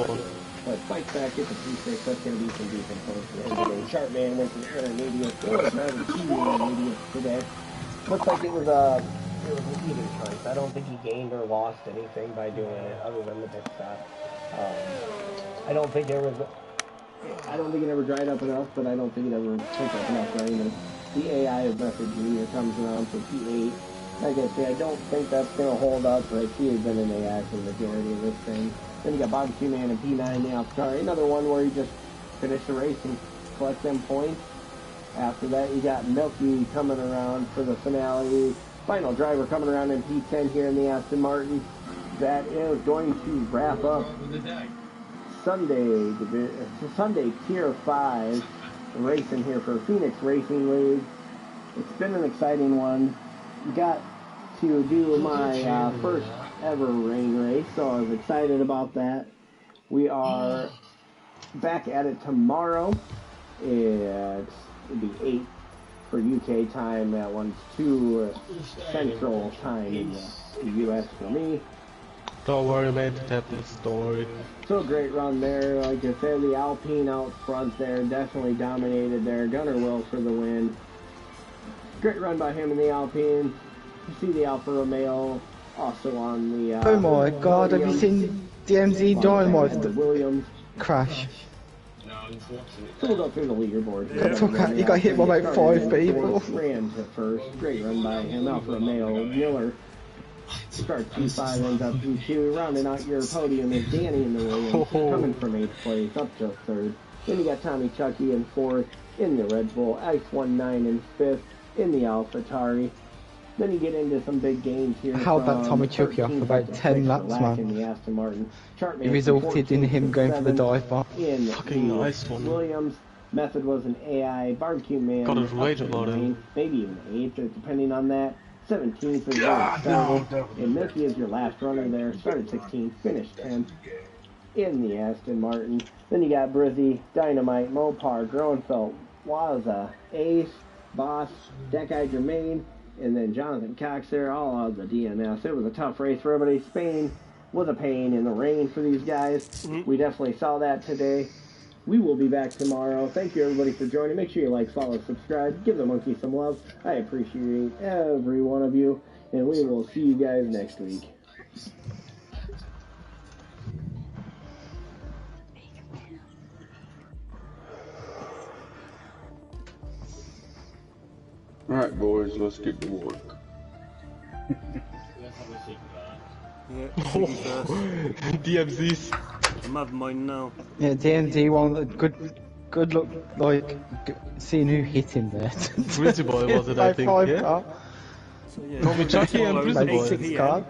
But fights back, get the P6. That's going to be some decent points for him today. Chartman went to intermediate. Driving 2 intermediate today. Looks like it was an either choice. I don't think he gained or lost anything by doing it other than the pit stop. I don't think it ever dried up enough, but I don't think it ever took up enough rain. The AI of Method Junior comes around for P8. Like I say, I don't think that's going to hold up, but he has been in AI for the majority of this thing. Then you got Bobby Q-Man and P9 now. Sorry, another one where you just finish the race and collect them points. After that, you got Milky coming around for the finale. Final driver coming around in P10 here in the Aston Martin. That is going to wrap up Sunday Tier 5 racing here for Phoenix Racing League. It's been an exciting one. Got to do my first ever rain race, so I was excited about that. We are back at it tomorrow. It'll be 8 for UK time. That one's 2 Central time in the US for me. Don't worry, man, to tap this story. So great run there. Like I said, the Alpine out front there definitely dominated there. Gunnar Will for the win. Great run by him in the Alpine. You see the Alfa Romeo also on the. Oh my God! Have you seen DMZ Dynamite Williams crash? So we'll go through the leaderboard. Yeah. He got hit by like 5 people. Ran to first. Great run by him. Alfa Romeo. Miller starts P5, ends up P2. Rounding out your podium is Danny in the Williams, coming from 8th place up to 3rd. Then you got Tommy Chucky in 4th in the Red Bull. Ice19 in 5th in the AlphaTauri. Then you get into some big gains here. How about Tommy Chucky off about 10 laps, man? In the Aston Martin. It resulted in him going for the dive bar. In fucking nice one. Williams. Method was an AI. Barbecue Man. Got it right about him. Maybe even 8th, depending on that. 17th is no. And Milky is your last runner there. Started 16th, finished 10th in the Aston Martin. Then you got Brizzy, Dynamite, Mopar, Groenfeld, Waza, Ace, Boss, that guy Jermaine, and then Jonathan Cox there, all of the DNS. It was a tough race for everybody. Spain was a pain in the rain for these guys. We definitely saw that today. We will be back tomorrow. Thank you, everybody, for joining. Make sure you like, follow, subscribe. Give the monkey some love. I appreciate every one of you. And we will see you guys next week. Alright, boys, let's get to work. DMZ's. I'm having mine now. Yeah, DMZ one. Good look, like seeing who hit him there. Brizzy Boy was it, I think, yeah? So, yeah. Tommy Chucky and Brizzy Boy. 6 car.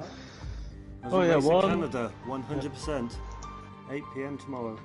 Oh yeah, one. Canada, 100%. 8 PM tomorrow.